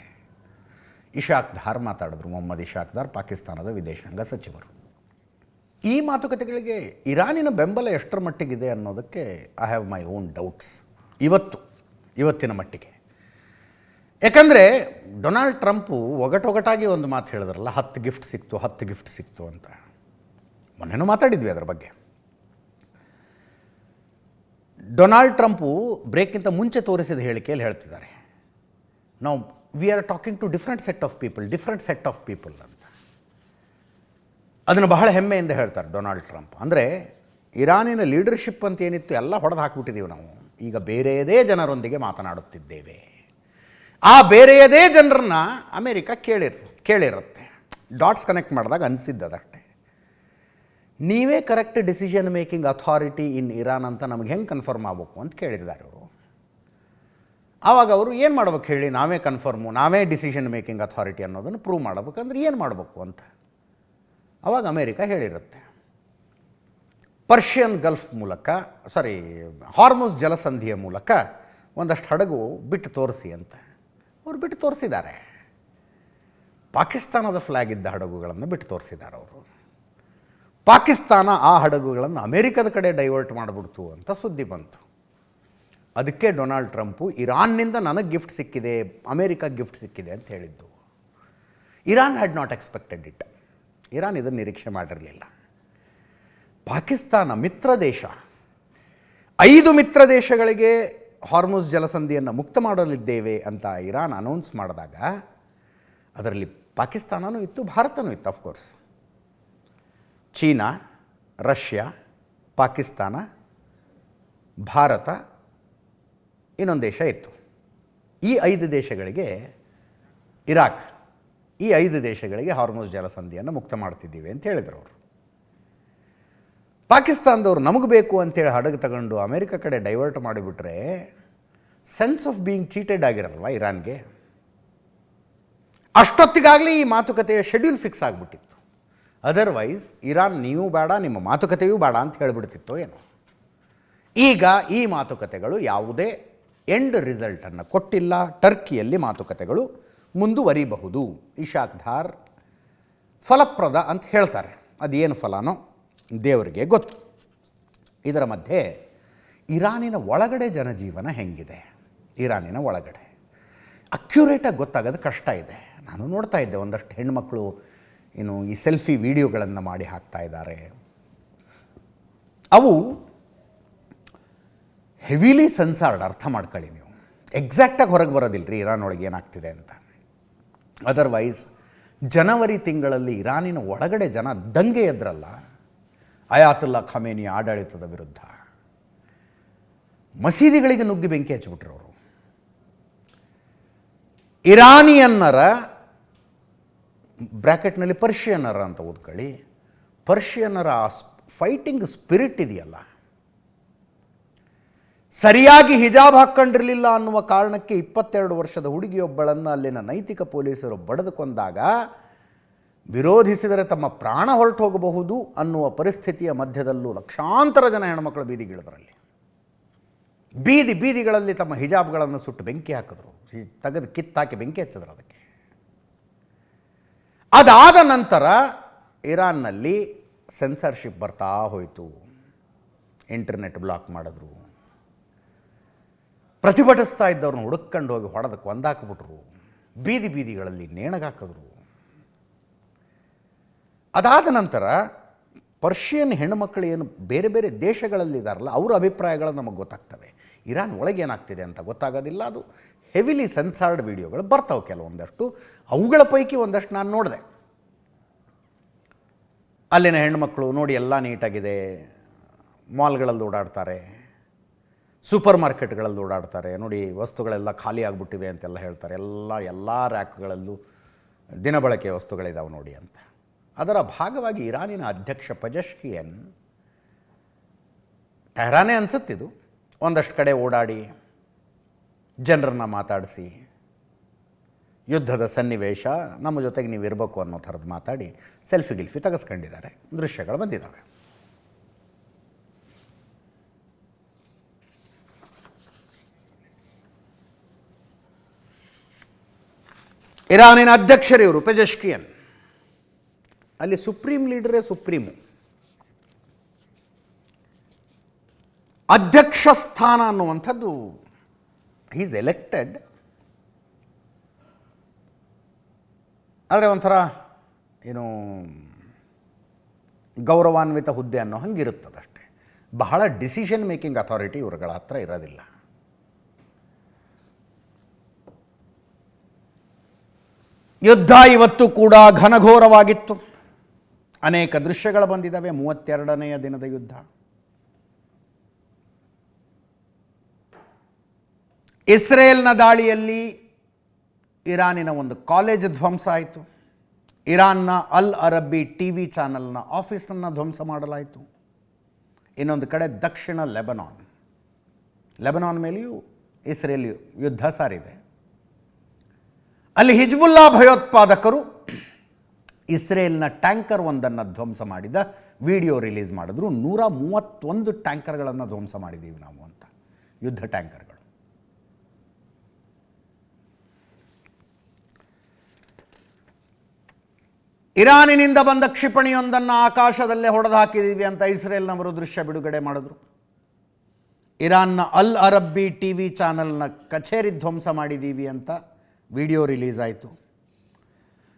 ಇಶಾಕ್ ದಾರ್ ಮಾತಾಡಿದ್ರು. ಮೊಹಮ್ಮದ್ ಇಶಾಕ್ ದಾರ್, ಪಾಕಿಸ್ತಾನದ ವಿದೇಶಾಂಗ ಸಚಿವರು. ಈ ಮಾತುಕತೆಗಳಿಗೆ ಇರಾನಿನ ಬೆಂಬಲ ಎಷ್ಟರ ಮಟ್ಟಿಗಿದೆ ಅನ್ನೋದಕ್ಕೆ I have my own doubts ಇವತ್ತಿನ ಮಟ್ಟಿಗೆ. ಯಾಕಂದರೆ ಡೊನಾಲ್ಡ್ ಟ್ರಂಪು ಒಗಟೊಗಟಾಗಿ ಒಂದು ಮಾತು ಹೇಳಿದ್ರಲ್ಲ, 10 ಗಿಫ್ಟ್ ಸಿಕ್ತು ಅಂತ. ಮೊನ್ನೆನೂ ಮಾತಾಡಿದ್ವಿ ಅದರ ಬಗ್ಗೆ. ಡೊನಾಲ್ಡ್ ಟ್ರಂಪು ಬ್ರೇಕ್ಗಿಂತ ಮುಂಚೆ ತೋರಿಸಿದ ಹೇಳಿಕೆಯಲ್ಲಿ ಹೇಳ್ತಿದ್ದಾರೆ, ನಾವು we are talking to different set of people ಅಂತ. ಅದನ್ನು ಬಹಳ ಹೆಮ್ಮೆಯಿಂದ ಹೇಳ್ತಾರೆ ಡೊನಾಲ್ಡ್ ಟ್ರಂಪ್. ಅಂದರೆ ಇರಾನಿನ ಲೀಡರ್ಶಿಪ್ ಅಂತ ಏನಿತ್ತು ಎಲ್ಲ ಹೊಡೆದು ಹಾಕಿಬಿಟ್ಟಿದ್ದೀವಿ ನಾವು. ಈಗ ಬೇರೆಯದೇ ಜನರೊಂದಿಗೆ ಮಾತನಾಡುತ್ತಿದ್ದೇವೆ. ಆ ಬೇರೆಯದೇ ಜನರನ್ನ ಅಮೇರಿಕ ಕೇಳಿರುತ್ತೆ. ಡಾಟ್ಸ್ ಕನೆಕ್ಟ್ ಮಾಡಿದಾಗ ಅನಿಸಿದ್ದದಷ್ಟೇ. ನೀವೇ ಕರೆಕ್ಟ್ ಡಿಸಿಷನ್ ಮೇಕಿಂಗ್ ಅಥಾರಿಟಿ ಇನ್ ಇರಾನ್ ಅಂತ ನಮಗೆ ಹೆಂಗೆ ಕನ್ಫರ್ಮ್ ಆಗಬೇಕು ಅಂತ ಕೇಳಿದ್ದಾರೆ ಅವರು. ಆವಾಗ ಅವರು ಏನು ಮಾಡ್ಬೇಕು ಹೇಳಿ, ನಾವೇ ಡಿಸಿಷನ್ ಮೇಕಿಂಗ್ ಅಥಾರಿಟಿ ಅನ್ನೋದನ್ನು ಪ್ರೂವ್ ಮಾಡಬೇಕಂದ್ರೆ ಏನು ಮಾಡಬೇಕು ಅಂತ. ಆವಾಗ ಅಮೇರಿಕ ಹೇಳಿರುತ್ತೆ, ಪರ್ಷಿಯನ್ ಗಲ್ಫ್ ಮೂಲಕ, ಹಾರ್ಮುಜ್ ಜಲಸಂಧಿಯ ಮೂಲಕ ಒಂದಷ್ಟು ಹಡಗು ಬಿಟ್ಟು ತೋರಿಸಿ ಅಂತ. ಅವರು ಬಿಟ್ಟು ತೋರಿಸಿದ್ದಾರೆ. ಪಾಕಿಸ್ತಾನದ ಫ್ಲ್ಯಾಗ್ ಇದ್ದ ಹಡಗುಗಳನ್ನು ಬಿಟ್ಟು ತೋರಿಸಿದ್ದಾರೆ ಅವರು. ಪಾಕಿಸ್ತಾನ ಆ ಹಡಗುಗಳನ್ನು ಅಮೇರಿಕದ ಕಡೆ ಡೈವರ್ಟ್ ಮಾಡಿಬಿಡ್ತು ಅಂತ ಸುದ್ದಿ ಬಂತು. ಅದಕ್ಕೆ ಡೊನಾಲ್ಡ್ ಟ್ರಂಪು ಇರಾನ್ನಿಂದ ನನಗೆ ಗಿಫ್ಟ್ ಸಿಕ್ಕಿದೆ, ಅಮೇರಿಕಾ ಗಿಫ್ಟ್ ಸಿಕ್ಕಿದೆ ಅಂತ ಹೇಳಿದ್ದು. Iran had not expected it. Iran ಇದನ್ನು ನಿರೀಕ್ಷೆ ಮಾಡಿರಲಿಲ್ಲ. ಪಾಕಿಸ್ತಾನ ಮಿತ್ರ ದೇಶ, 5 ಮಿತ್ರ ದೇಶಗಳಿಗೆ ಹಾರ್ಮುಜ್ ಜಲಸಂಧಿಯನ್ನು ಮುಕ್ತ ಮಾಡಲಿದ್ದೇವೆ ಅಂತ ಇರಾನ್ ಅನೌನ್ಸ್ ಮಾಡಿದಾಗ ಅದರಲ್ಲಿ ಪಾಕಿಸ್ತಾನವೂ ಇತ್ತು, ಭಾರತನೂ ಇತ್ತು. Of course China, Russia, Pakistan, Bharat, ಇನ್ನೊಂದು ದೇಶ ಇತ್ತು. ಈ 5 ದೇಶಗಳಿಗೆ ಇರಾಕ್, ಈ 5 ದೇಶಗಳಿಗೆ ಹಾರ್ಮುಜ್ ಜಲಸಂಧಿಯನ್ನು ಮುಕ್ತ ಮಾಡ್ತಿದ್ದೀವಿ ಅಂತ ಹೇಳಿದರು ಅವರು. ಪಾಕಿಸ್ತಾನದವ್ರು ನಮಗೆ ಬೇಕು ಅಂತೇಳಿ ಹಡಗು ತಗೊಂಡು ಅಮೇರಿಕ ಕಡೆ ಡೈವರ್ಟ್ ಮಾಡಿಬಿಟ್ರೆ ಸೆನ್ಸ್ ಆಫ್ ಬೀಯಿಂಗ್ ಚೀಟೆಡ್ ಆಗಿರಲ್ವ ಇರಾನ್ಗೆ. ಅಷ್ಟೊತ್ತಿಗಾಗಲೇ ಈ ಮಾತುಕತೆಯ ಶೆಡ್ಯೂಲ್ ಫಿಕ್ಸ್ ಆಗಿಬಿಟ್ಟಿತ್ತು. ಅದರ್ವೈಸ್ ಇರಾನ್ ನೀವು ಬೇಡ, ನಿಮ್ಮ ಮಾತುಕತೆಯೂ ಬೇಡ ಅಂತ ಹೇಳಿಬಿಡ್ತಿತ್ತೋ ಏನೋ. ಈಗ ಈ ಮಾತುಕತೆಗಳು ಯಾವುದೇ ಎಂಡ್ ರಿಸಲ್ಟನ್ನು ಕೊಟ್ಟಿಲ್ಲ. ಟರ್ಕಿಯಲ್ಲಿ ಮಾತುಕತೆಗಳು ಮುಂದುವರಿಬಹುದು. ಇಶಾಕ್ ದಾರ್ ಫಲಪ್ರದ ಅಂತ ಹೇಳ್ತಾರೆ. ಅದೇನು ಫಲನೋ ದೇವರಿಗೆ ಗೊತ್ತು. ಇದರ ಮಧ್ಯೆ ಇರಾನಿನ ಒಳಗಡೆ ಜನಜೀವನ ಹೆಂಗಿದೆ, ಇರಾನಿನ ಒಳಗಡೆ ಅಕ್ಯುರೇಟಾಗಿ ಗೊತ್ತಾಗೋದು ಕಷ್ಟ ಇದೆ. ನಾನು ನೋಡ್ತಾ ಇದ್ದೆ, ಒಂದಷ್ಟು ಹೆಣ್ಮಕ್ಳು ಈ ಸೆಲ್ಫಿ ವಿಡಿಯೋಗಳನ್ನು ಮಾಡಿ ಹಾಕ್ತಾ ಇದ್ದಾರೆ. ಅವು ಹೆವಿಲಿ ಸೆನ್ಸಾರ್ಡ್. ಅರ್ಥ ಮಾಡ್ಕೊಳ್ಳಿ ನೀವು. ಎಕ್ಸಾಕ್ಟಾಗಿ ಹೊರಗೆ ಬರೋದಿಲ್ಲ ರೀ ಇರಾನ್ ಒಳಗೆ ಏನಾಗ್ತಿದೆ ಅಂತ. ಅದರ್ವೈಸ್ ಜನವರಿ ತಿಂಗಳಲ್ಲಿ ಇರಾನಿನ ಒಳಗಡೆ ಜನ ದಂಗೆ ಎದ್ರಲ್ಲ ಅಯಾತುಲ್ಲಾ ಖಮೇನಿ ಆಡಳಿತದ ವಿರುದ್ಧ. ಮಸೀದಿಗಳಿಗೆ ನುಗ್ಗಿ ಬೆಂಕಿ ಹಚ್ಚಿಬಿಟ್ರು ಅವರು. ಇರಾನಿಯನ್ನರ ಬ್ರ್ಯಾಕೆಟ್ನಲ್ಲಿ ಪರ್ಷಿಯನ್ನರ ಅಂತ ಓದ್ಕೊಳ್ಳಿ. ಪರ್ಷಿಯನ್ನರ ಫೈಟಿಂಗ್ ಸ್ಪಿರಿಟ್ ಇದೆಯಲ್ಲ, ಸರಿಯಾಗಿ ಹಿಜಾಬ್ ಹಾಕ್ಕೊಂಡಿರಲಿಲ್ಲ ಅನ್ನುವ ಕಾರಣಕ್ಕೆ 22 ವರ್ಷದ ಹುಡುಗಿಯೊಬ್ಬಳನ್ನು ಅಲ್ಲಿನ ನೈತಿಕ ಪೊಲೀಸರು ಬಡಿದು ಕೊಂದಾಗ ವಿರೋಧಿಸಿದರೆ ತಮ್ಮ ಪ್ರಾಣ ಹೊರಟು ಹೋಗಬಹುದು ಅನ್ನುವ ಪರಿಸ್ಥಿತಿಯ ಮಧ್ಯದಲ್ಲೂ ಲಕ್ಷಾಂತರ ಜನ ಹೆಣ್ಮಕ್ಳು ಬೀದಿಗಿಳಿದ್ರಲ್ಲಿ. ಬೀದಿಗಳಲ್ಲಿ ತಮ್ಮ ಹಿಜಾಬ್ಗಳನ್ನು ಸುಟ್ಟು ಬೆಂಕಿ ಹಾಕಿದ್ರು, ತೆಗೆದು ಕಿತ್ತಾಕಿ ಬೆಂಕಿ ಹಚ್ಚಿದ್ರು ಅದಕ್ಕೆ. ಅದಾದ ನಂತರ ಇರಾನ್ನಲ್ಲಿ ಸೆನ್ಸರ್ಶಿಪ್ ಬರ್ತಾ ಹೋಯಿತು. ಇಂಟರ್ನೆಟ್ ಬ್ಲಾಕ್ ಮಾಡಿದ್ರು, ಪ್ರತಿಭಟಿಸ್ತಾ ಇದ್ದವ್ರನ್ನ ಹುಡುಕೊಂಡು ಹೋಗಿ ಹೊಡೆದು ಕೊಂದಾಕಿಬಿಟ್ರು, ಬೀದಿಗಳಲ್ಲಿ ನೇಣಗಾಕಿದ್ರು. ಅದಾದ ನಂತರ ಪರ್ಷಿಯನ್ ಹೆಣ್ಣುಮಕ್ಕಳು ಏನು ಬೇರೆ ಬೇರೆ ದೇಶಗಳಲ್ಲಿದ್ದಾರಲ್ಲ, ಅವರ ಅಭಿಪ್ರಾಯಗಳು ನಮಗೆ ಗೊತ್ತಾಗ್ತವೆ. ಇರಾನ್ ಒಳಗೆ ಏನಾಗ್ತಿದೆ ಅಂತ ಗೊತ್ತಾಗೋದಿಲ್ಲ. ಅದು ಹೆವಿಲಿ ಸೆನ್ಸಾರ್ಡ್ ವಿಡಿಯೋಗಳು ಬರ್ತಾವೆ ಕೆಲವೊಂದಷ್ಟು. ಅವುಗಳ ಪೈಕಿ ಒಂದಷ್ಟು ನಾನು ನೋಡಿದೆ. ಅಲ್ಲಿನ ಹೆಣ್ಣುಮಕ್ಕಳು ನೋಡಿ ಎಲ್ಲ ನೀಟಾಗಿದೆ, ಮಾಲ್ಗಳಲ್ಲಿ ಓಡಾಡ್ತಾರೆ, ಸೂಪರ್ ಮಾರ್ಕೆಟ್ಗಳಲ್ಲಿ ಓಡಾಡ್ತಾರೆ, ನೋಡಿ ವಸ್ತುಗಳೆಲ್ಲ ಖಾಲಿ ಆಗಿಬಿಟ್ಟಿವೆ ಅಂತೆಲ್ಲ ಹೇಳ್ತಾರೆ. ಎಲ್ಲ ರ್ಯಾಕ್ಗಳಲ್ಲೂ ದಿನಬಳಕೆಯ ವಸ್ತುಗಳಿದ್ದಾವೆ ನೋಡಿ ಅಂತ. ಅದರ ಭಾಗವಾಗಿ ಇರಾನಿನ ಅಧ್ಯಕ್ಷ ಪೆಜೆಶ್ಕಿಯನ್, ಟೆಹರಾನೇ ಅನಿಸುತ್ತಿದ್ದು, ಒಂದಷ್ಟು ಕಡೆ ಓಡಾಡಿ ಜನರನ್ನು ಮಾತಾಡಿಸಿ ಯುದ್ಧದ ಸನ್ನಿವೇಶ ನಮ್ಮ ಜೊತೆಗೆ ನೀವು ಇರಬೇಕು ಅನ್ನೋ ಥರದ್ದು ಮಾತಾಡಿ ಸೆಲ್ಫಿ ತೆಗೆಸ್ಕೊಂಡಿದ್ದಾರೆ. ದೃಶ್ಯಗಳು ಬಂದಿದ್ದಾವೆ. ಇರಾನಿನ ಅಧ್ಯಕ್ಷರಿವರು ಪೆಜೆಶ್ಕಿಯನ್. ಅಲ್ಲಿ ಸುಪ್ರೀಂ ಲೀಡರೇ ಸುಪ್ರೀಮು. ಅಧ್ಯಕ್ಷ ಸ್ಥಾನ ಅನ್ನುವಂಥದ್ದು ಈಸ್ ಎಲೆಕ್ಟೆಡ್, ಆದರೆ ಒಂಥರ ಏನು ಗೌರವಾನ್ವಿತ ಹುದ್ದೆ ಅನ್ನೋ ಹಂಗಿರುತ್ತದಷ್ಟೇ. ಬಹಳ ಡಿಸಿಷನ್ ಮೇಕಿಂಗ್ ಅಥಾರಿಟಿ ಇವ್ರುಗಳ ಹತ್ರ ಇರೋದಿಲ್ಲ. ಯುದ್ಧ ಇವತ್ತು ಕೂಡ ಘನಘೋರವಾಗಿತ್ತು. ಅನೇಕ ದೃಶ್ಯಗಳು ಬಂದಿದ್ದಾವೆ. 32ನೆಯ ದಿನದ ಯುದ್ಧ. ಇಸ್ರೇಲ್ನ ದಾಳಿಯಲ್ಲಿ ಇರಾನಿನ ಒಂದು ಕಾಲೇಜ್ ಧ್ವಂಸ ಆಯಿತು. ಇರಾನ್ನ ಅಲ್ ಅರಬ್ಬಿ TV ಚಾನಲ್ನ ಆಫೀಸನ್ನು ಧ್ವಂಸ ಮಾಡಲಾಯಿತು. ಇನ್ನೊಂದು ಕಡೆ ದಕ್ಷಿಣ ಲೆಬನಾನ್ ಮೇಲೆಯೂ ಇಸ್ರೇಲ್ ಯುದ್ಧ ಸಾರಿದೆ. ಅಲ್ಲಿ ಹಿಜ್ಬುಲ್ಲಾ ಭಯೋತ್ಪಾದಕರು ಇಸ್ರೇಲ್ನ ಟ್ಯಾಂಕರ್ ಒಂದನ್ನು ಧ್ವಂಸ ಮಾಡಿದ ವಿಡಿಯೋ ರಿಲೀಸ್ ಮಾಡಿದ್ರು. 131 ಟ್ಯಾಂಕರ್ಗಳನ್ನು ಧ್ವಂಸ ಮಾಡಿದ್ದೀವಿ ನಾವು ಅಂತ, ಯುದ್ಧ ಟ್ಯಾಂಕರ್ಗಳು. ಇರಾನಿನಿಂದ ಬಂದ ಕ್ಷಿಪಣಿಯೊಂದನ್ನು ಆಕಾಶದಲ್ಲೇ ಹೊಡೆದು ಹಾಕಿದ್ದೀವಿ ಅಂತ ಇಸ್ರೇಲ್ನವರು ದೃಶ್ಯ ಬಿಡುಗಡೆ ಮಾಡಿದ್ರು. ಇರಾನ್ನ ಅಲ್ ಅರಬ್ಬಿ TV ಚಾನಲ್ನ ಕಚೇರಿ ಧ್ವಂಸ ಮಾಡಿದ್ದೀವಿ ಅಂತ ವಿಡಿಯೋ ರಿಲೀಸ್ ಆಯಿತು.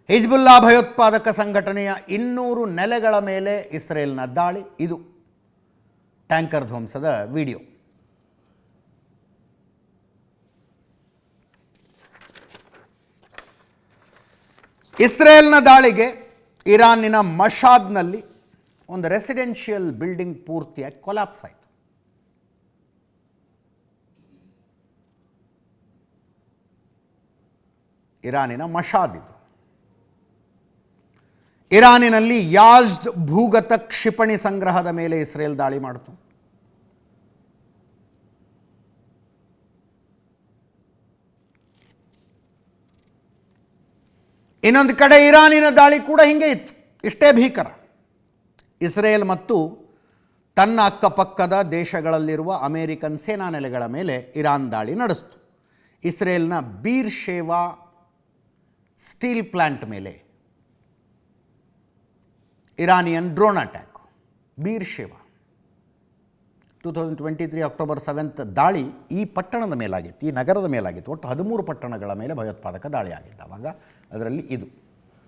ಹಿಜ್ಬುಲ್ಲಾ ಭಯೋತ್ಪಾದಕ ಸಂಘಟನೆಯ 200 ನೆಲೆಗಳ ಮೇಲೆ ಇಸ್ರೇಲ್ನ ದಾಳಿ. ಇದು ಟ್ಯಾಂಕರ್ ಧ್ವಂಸದ ವಿಡಿಯೋ. ಇಸ್ರೇಲ್ನ ದಾಳಿಗೆ ಇರಾನಿನ ಮಶಾದ್ನಲ್ಲಿ ಒಂದು ರೆಸಿಡೆನ್ಷಿಯಲ್ ಬಿಲ್ಡಿಂಗ್ ಪೂರ್ತಿಯಾಗಿ ಕೊಲಾಪ್ಸ್ ಆಯಿತು. ಇರಾನಿನ ಮಶಾದ್ ಇದು. ಇರಾನಿನಲ್ಲಿ ಯಾಜ್ದ್ ಭೂಗತ ಕ್ಷಿಪಣಿ ಸಂಗ್ರಹದ ಮೇಲೆ ಇಸ್ರೇಲ್ ದಾಳಿ ಮಾಡಿತು. ಇನ್ನೊಂದು ಕಡೆ ಇರಾನಿನ ದಾಳಿ ಕೂಡ ಹಿಂಗೆ ಇತ್ತು, ಇಷ್ಟೇ ಭೀಕರ. ಇಸ್ರೇಲ್ ಮತ್ತು ತನ್ನ ಅಕ್ಕಪಕ್ಕದ ದೇಶಗಳಲ್ಲಿರುವ ಅಮೇರಿಕನ್ ಸೇನಾ ನೆಲೆಗಳ ಮೇಲೆ ಇರಾನ್ ದಾಳಿ ನಡೆಸಿತು. ಇಸ್ರೇಲ್ನ ಬೀರ್ ಶೇವಾ ಸ್ಟೀಲ್ ಪ್ಲಾಂಟ್ ಮೇಲೆ Iranian drone attack. Beersheba 2023 October 7 ದಾಳಿ ಈ ಪಟ್ಟಣದ ಮೇಲಾಗಿತ್ತು, ಈ ನಗರದ ಮೇಲಾಗಿತ್ತು. ಒಟ್ಟು 13 ಪಟ್ಟಣಗಳ ಮೇಲೆ ಭಯೋತ್ಪಾದಕ ದಾಳಿ ಆಗಿತ್ತು ಆವಾಗ. ಅದರಲ್ಲಿ ಇದು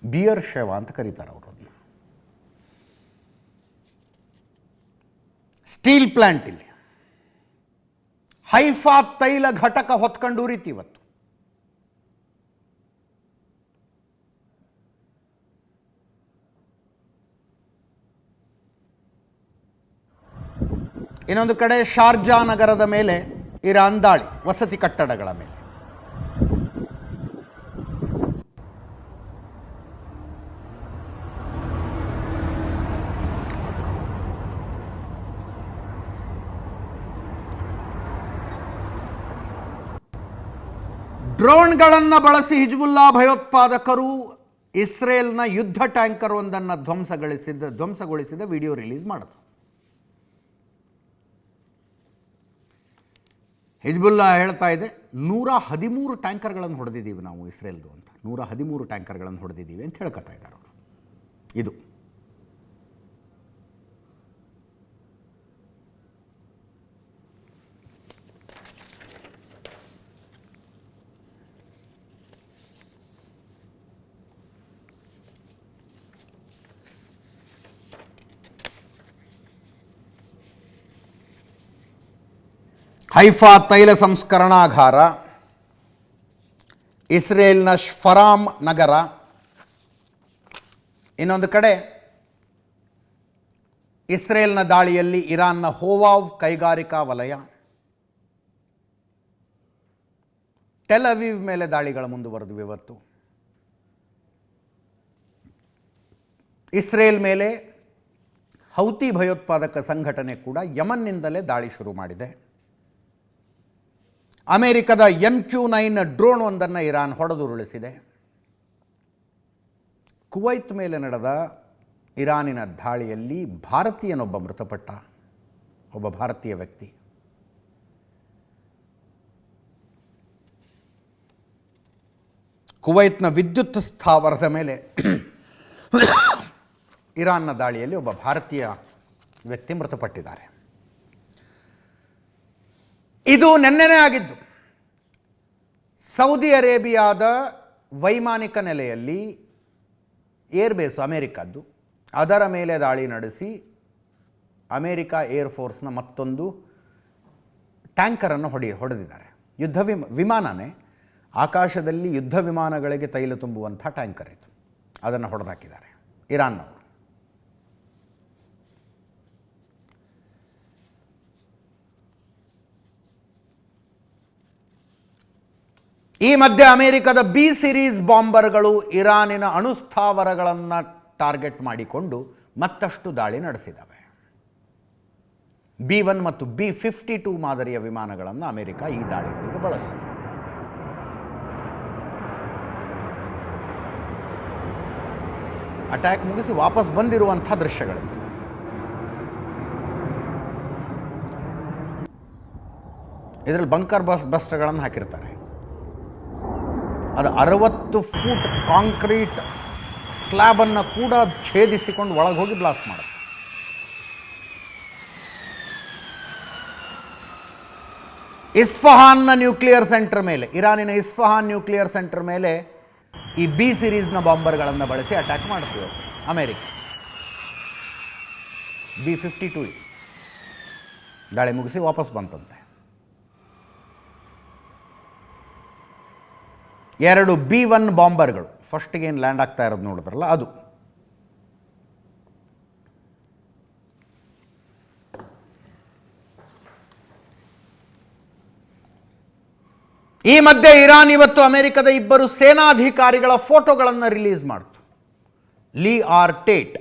ಬಿಯರ್ ಶೇವಾ ಅಂತ ಕರೀತಾರೆ ಅವರು ಅದನ್ನ. ಸ್ಟೀಲ್ ಪ್ಲಾಂಟ್ ಇಲ್ಲಿ ಹೈಫಾ ತೈಲ ಘಟಕ ಹೊತ್ಕೊಂಡು ಉರಿತು ಇವತ್ತು. ಇನ್ನೊಂದು ಕಡೆ ಶಾರ್ಜಾ ನಗರದ ಮೇಲೆ ಇರಾನ್ ದಾಳಿ, ವಸತಿ ಕಟ್ಟಡಗಳ ಮೇಲೆ. ಡ್ರೋನ್ಗಳನ್ನು ಬಳಸಿ ಹಿಜ್ಬುಲ್ಲಾ ಭಯೋತ್ಪಾದಕರು ಇಸ್ರೇಲ್ನ ಯುದ್ಧ ಟ್ಯಾಂಕರ್ ಒಂದನ್ನು ಧ್ವಂಸಗೊಳಿಸಿದ ವಿಡಿಯೋ ರಿಲೀಸ್ ಮಾಡಿದ್ರು. ಹಿಜ್ಬುಲ್ಲಾ ಹೇಳ್ತಾ ಇದೆ 113 ಟ್ಯಾಂಕರ್ಗಳನ್ನು ಹೊಡೆದಿದ್ದೀವಿ ನಾವು ಇಸ್ರೇಲ್ದು ಅಂತ. 113 ಟ್ಯಾಂಕರ್ಗಳನ್ನು ಹೊಡೆದಿದ್ದೀವಿ ಅಂತ ಹೇಳ್ಕೊತಾ ಇದ್ದಾರೆ ಅವರು. ಇದು ಹೈಫಾ ತೈಲ ಸಂಸ್ಕರಣಾಗಾರ, ಇಸ್ರೇಲ್ನ ಶಫರಾಮ್ ನಗರ, ಇನ್ನೊಂದು ಕಡೆ ಇಸ್ರೇಲ್ನ ದಾಳಿಯಲ್ಲಿ ಇರಾನ್ನ ಹೋವಾವ್ ಕೈಗಾರಿಕಾ ವಲಯ, ಟೆಲ್ ಅವೀವ್ ಮೇಲೆ ದಾಳಿಗಳ ಮುಂದುವರೆದು ಇವತ್ತು. ಇಸ್ರೇಲ್ ಮೇಲೆ ಹೌತಿ ಭಯೋತ್ಪಾದಕ ಸಂಘಟನೆ ಕೂಡ ಯಮನ್ನಿಂದಲೇ ದಾಳಿ ಶುರು ಮಾಡಿದೆ. ಅಮೆರಿಕದ MQ-9 ಡ್ರೋನ್ ಒಂದನ್ನು ಇರಾನ್ ಹೊಡೆದುರುಳಿಸಿದೆ. ಕುವೈತ್ ಮೇಲೆ ನಡೆದ ಇರಾನಿನ ದಾಳಿಯಲ್ಲಿ ಭಾರತೀಯನೊಬ್ಬ ಮೃತಪಟ್ಟ, ಒಬ್ಬ ಭಾರತೀಯ ವ್ಯಕ್ತಿ. ಕುವೈತ್ನ ವಿದ್ಯುತ್ ಸ್ಥಾವರದ ಮೇಲೆ ಇರಾನ್ನ ದಾಳಿಯಲ್ಲಿ ಒಬ್ಬ ಭಾರತೀಯ ವ್ಯಕ್ತಿ ಮೃತಪಟ್ಟಿದ್ದಾರೆ. ಇದು ನೆನ್ನೆನೇ ಆಗಿದ್ದು. ಸೌದಿ ಅರೇಬಿಯಾದ ವೈಮಾನಿಕ ನೆಲೆಯಲ್ಲಿ ಏರ್ಬೇಸು ಅಮೇರಿಕದ್ದು, ಅದರ ಮೇಲೆ ದಾಳಿ ನಡೆಸಿ ಅಮೇರಿಕಾ ಏರ್ಫೋರ್ಸ್ನ ಮತ್ತೊಂದು ಟ್ಯಾಂಕರನ್ನು ಹೊಡೆದಿದ್ದಾರೆ. ವಿಮಾನನೇ, ಆಕಾಶದಲ್ಲಿ ಯುದ್ಧ ವಿಮಾನಗಳಿಗೆ ತೈಲ ತುಂಬುವಂಥ ಟ್ಯಾಂಕರ್ ಇದು. ಅದನ್ನು ಹೊಡೆದಾಕಿದ್ದಾರೆ ಇರಾನ್ನವರು. ಈ ಮಧ್ಯೆ ಅಮೆರಿಕದ B ಸೀರೀಸ್ ಬಾಂಬರ್ಗಳು ಇರಾನಿನ ಅಣುಸ್ಥಾವರಗಳನ್ನು ಟಾರ್ಗೆಟ್ ಮಾಡಿಕೊಂಡು ಮತ್ತಷ್ಟು ದಾಳಿ ನಡೆಸಿದವೆ. B-1 ಮತ್ತು B-52 ಮಾದರಿಯ ವಿಮಾನಗಳನ್ನು ಅಮೆರಿಕ ಈ ದಾಳಿಗಳಿಗೆ ಬಳಸಿದೆ. ಅಟ್ಯಾಕ್ ಮುಗಿಸಿ ವಾಪಸ್ ಬಂದಿರುವಂಥ ದೃಶ್ಯಗಳಿಂದ ಇದರಲ್ಲಿ ಬಂಕರ್ ಬಸ್ಟ್ಗಳನ್ನು ಹಾಕಿರ್ತಾರೆ. ಅದು 60 ಫೂಟ್ ಕಾಂಕ್ರೀಟ್ ಸ್ಲ್ಯಾಬನ್ನು ಕೂಡ ಛೇದಿಸಿಕೊಂಡು ಒಳಗೆ ಹೋಗಿ ಬ್ಲಾಸ್ಟ್ ಮಾಡುತ್ತೆ. ಇಸ್ಫಹಾನ್ನ ನ್ಯೂಕ್ಲಿಯರ್ ಸೆಂಟರ್ ಮೇಲೆ, ಇರಾನಿನ ಇಸ್ಫಹಾನ್ ನ್ಯೂಕ್ಲಿಯರ್ ಸೆಂಟರ್ ಮೇಲೆ ಈ B ಸೀರೀಸ್ನ ಬಾಂಬರ್ಗಳನ್ನು ಬಳಸಿ ಅಟ್ಯಾಕ್ ಮಾಡ್ತೀವಿ ಅಮೆರಿಕ. B-52 ದಾಳಿ ಮುಗಿಸಿ ವಾಪಸ್ ಬಂತಂತೆ. 2 B-1 ಬಾಂಬರ್ಗಳು ಫಸ್ಟಿಗೆ ಏನು ಲ್ಯಾಂಡ್ ಆಗ್ತಾ ಇರೋದು ನೋಡಿದ್ರಲ್ಲ ಅದು. ಈ ಮಧ್ಯೆ ಇರಾನ್ ಇವತ್ತು ಅಮೆರಿಕದ 2 ಸೇನಾಧಿಕಾರಿಗಳ ಫೋಟೋಗಳನ್ನು ರಿಲೀಸ್ ಮಾಡಿತು. ಲೀ ಆರ್ ಟೇಟ್,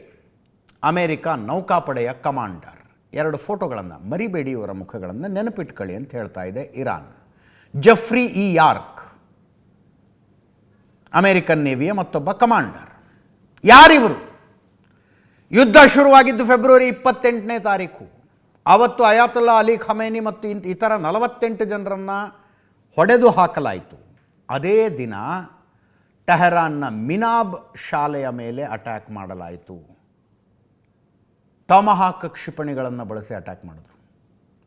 ಅಮೆರಿಕ ನೌಕಾಪಡೆಯ ಕಮಾಂಡರ್. 2 ಫೋಟೋಗಳನ್ನು ಮರಿಬೇಡಿ, ಇವರ ಮುಖಗಳನ್ನು ನೆನಪಿಟ್ಕೊಳ್ಳಿ ಅಂತ ಹೇಳ್ತಾ ಇದೆ Iran. Jeffrey E York, American ನೇವಿಯ ಮತ್ತೊಬ್ಬ ಕಮಾಂಡರ್. ಯಾರಿವರು? ಯುದ್ಧ ಶುರುವಾಗಿದ್ದು ಫೆಬ್ರವರಿ 28ನೇ ತಾರೀಕು. ಅವತ್ತು ಅಯಾತುಲ್ಲಾ ಅಲಿ ಖಮೇನಿ ಮತ್ತು ಇತರ 48 ಜನರನ್ನು ಹೊಡೆದು ಹಾಕಲಾಯಿತು. ಅದೇ ದಿನ ಟೆಹರಾನ್ನ ಮಿನಾಬ್ ಶಾಲೆಯ ಮೇಲೆ ಅಟ್ಯಾಕ್ ಮಾಡಲಾಯಿತು. ಟಾಮಹಾಕ್ ಕ್ಷಿಪಣಿಗಳನ್ನು ಬಳಸಿ ಅಟ್ಯಾಕ್ ಮಾಡಿದ್ರು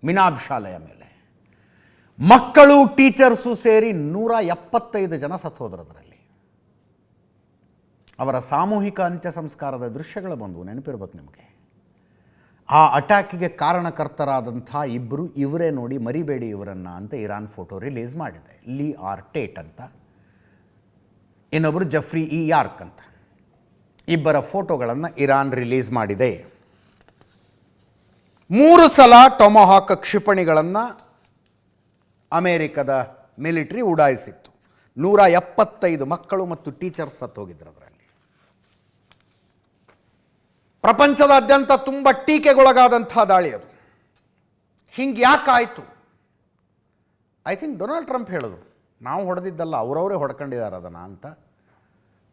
ಮಿನಾಬ್ ಶಾಲೆಯ ಮೇಲೆ. ಮಕ್ಕಳು ಟೀಚರ್ಸು ಸೇರಿ 175 ಜನ ಸತ್ತೋದ್ರದರಲ್ಲಿ. ಅವರ ಸಾಮೂಹಿಕ ಅಂತ್ಯ ಸಂಸ್ಕಾರದ ದೃಶ್ಯಗಳು ಬಂದವು, ನೆನಪಿರ್ಬೇಕು ನಿಮಗೆ. ಆ ಅಟ್ಯಾಕಿಗೆ ಕಾರಣಕರ್ತರಾದಂಥ 2 ಇವರೇ ನೋಡಿ, ಮರಿಬೇಡಿ ಇವರನ್ನು ಅಂತ ಇರಾನ್ ಫೋಟೋ ರಿಲೀಸ್ ಮಾಡಿದೆ. ಲೀ ಆರ್ ಟೇಟ್ ಅಂತ, ಇನ್ನೊಬ್ಬರು ಜೆಫ್ರಿ ಇ ಯಾರ್ಕ್ ಅಂತ. 2 ಫೋಟೋಗಳನ್ನು ಇರಾನ್ ರಿಲೀಸ್ ಮಾಡಿದೆ. 3 ಸಲ ಟೊಮಹಾಕ್ ಕ್ಷಿಪಣಿಗಳನ್ನು ಅಮೇರಿಕದ ಮಿಲಿಟರಿ ಉಡಾಯಿಸಿತ್ತು. 175 ಮಕ್ಕಳು ಮತ್ತು ಟೀಚರ್ಸ್ ಸತ್ತೋಗಿದ್ರು ಅದರಲ್ಲಿ. ಪ್ರಪಂಚದಾದ್ಯಂತ ತುಂಬ ಟೀಕೆಗೊಳಗಾದಂಥ ದಾಳಿ ಅದು. ಹಿಂಗೆ ಯಾಕಾಯಿತು? ಐ ಥಿಂಕ್ ಡೊನಾಲ್ಡ್ ಟ್ರಂಪ್ ಹೇಳಿದ್ರು, ನಾವು ಹೊಡೆದಿದ್ದಲ್ಲ, ಅವರವರೇ ಹೊಡ್ಕೊಂಡಿದ್ದಾರೆ ಅದನ್ನು ಅಂತ.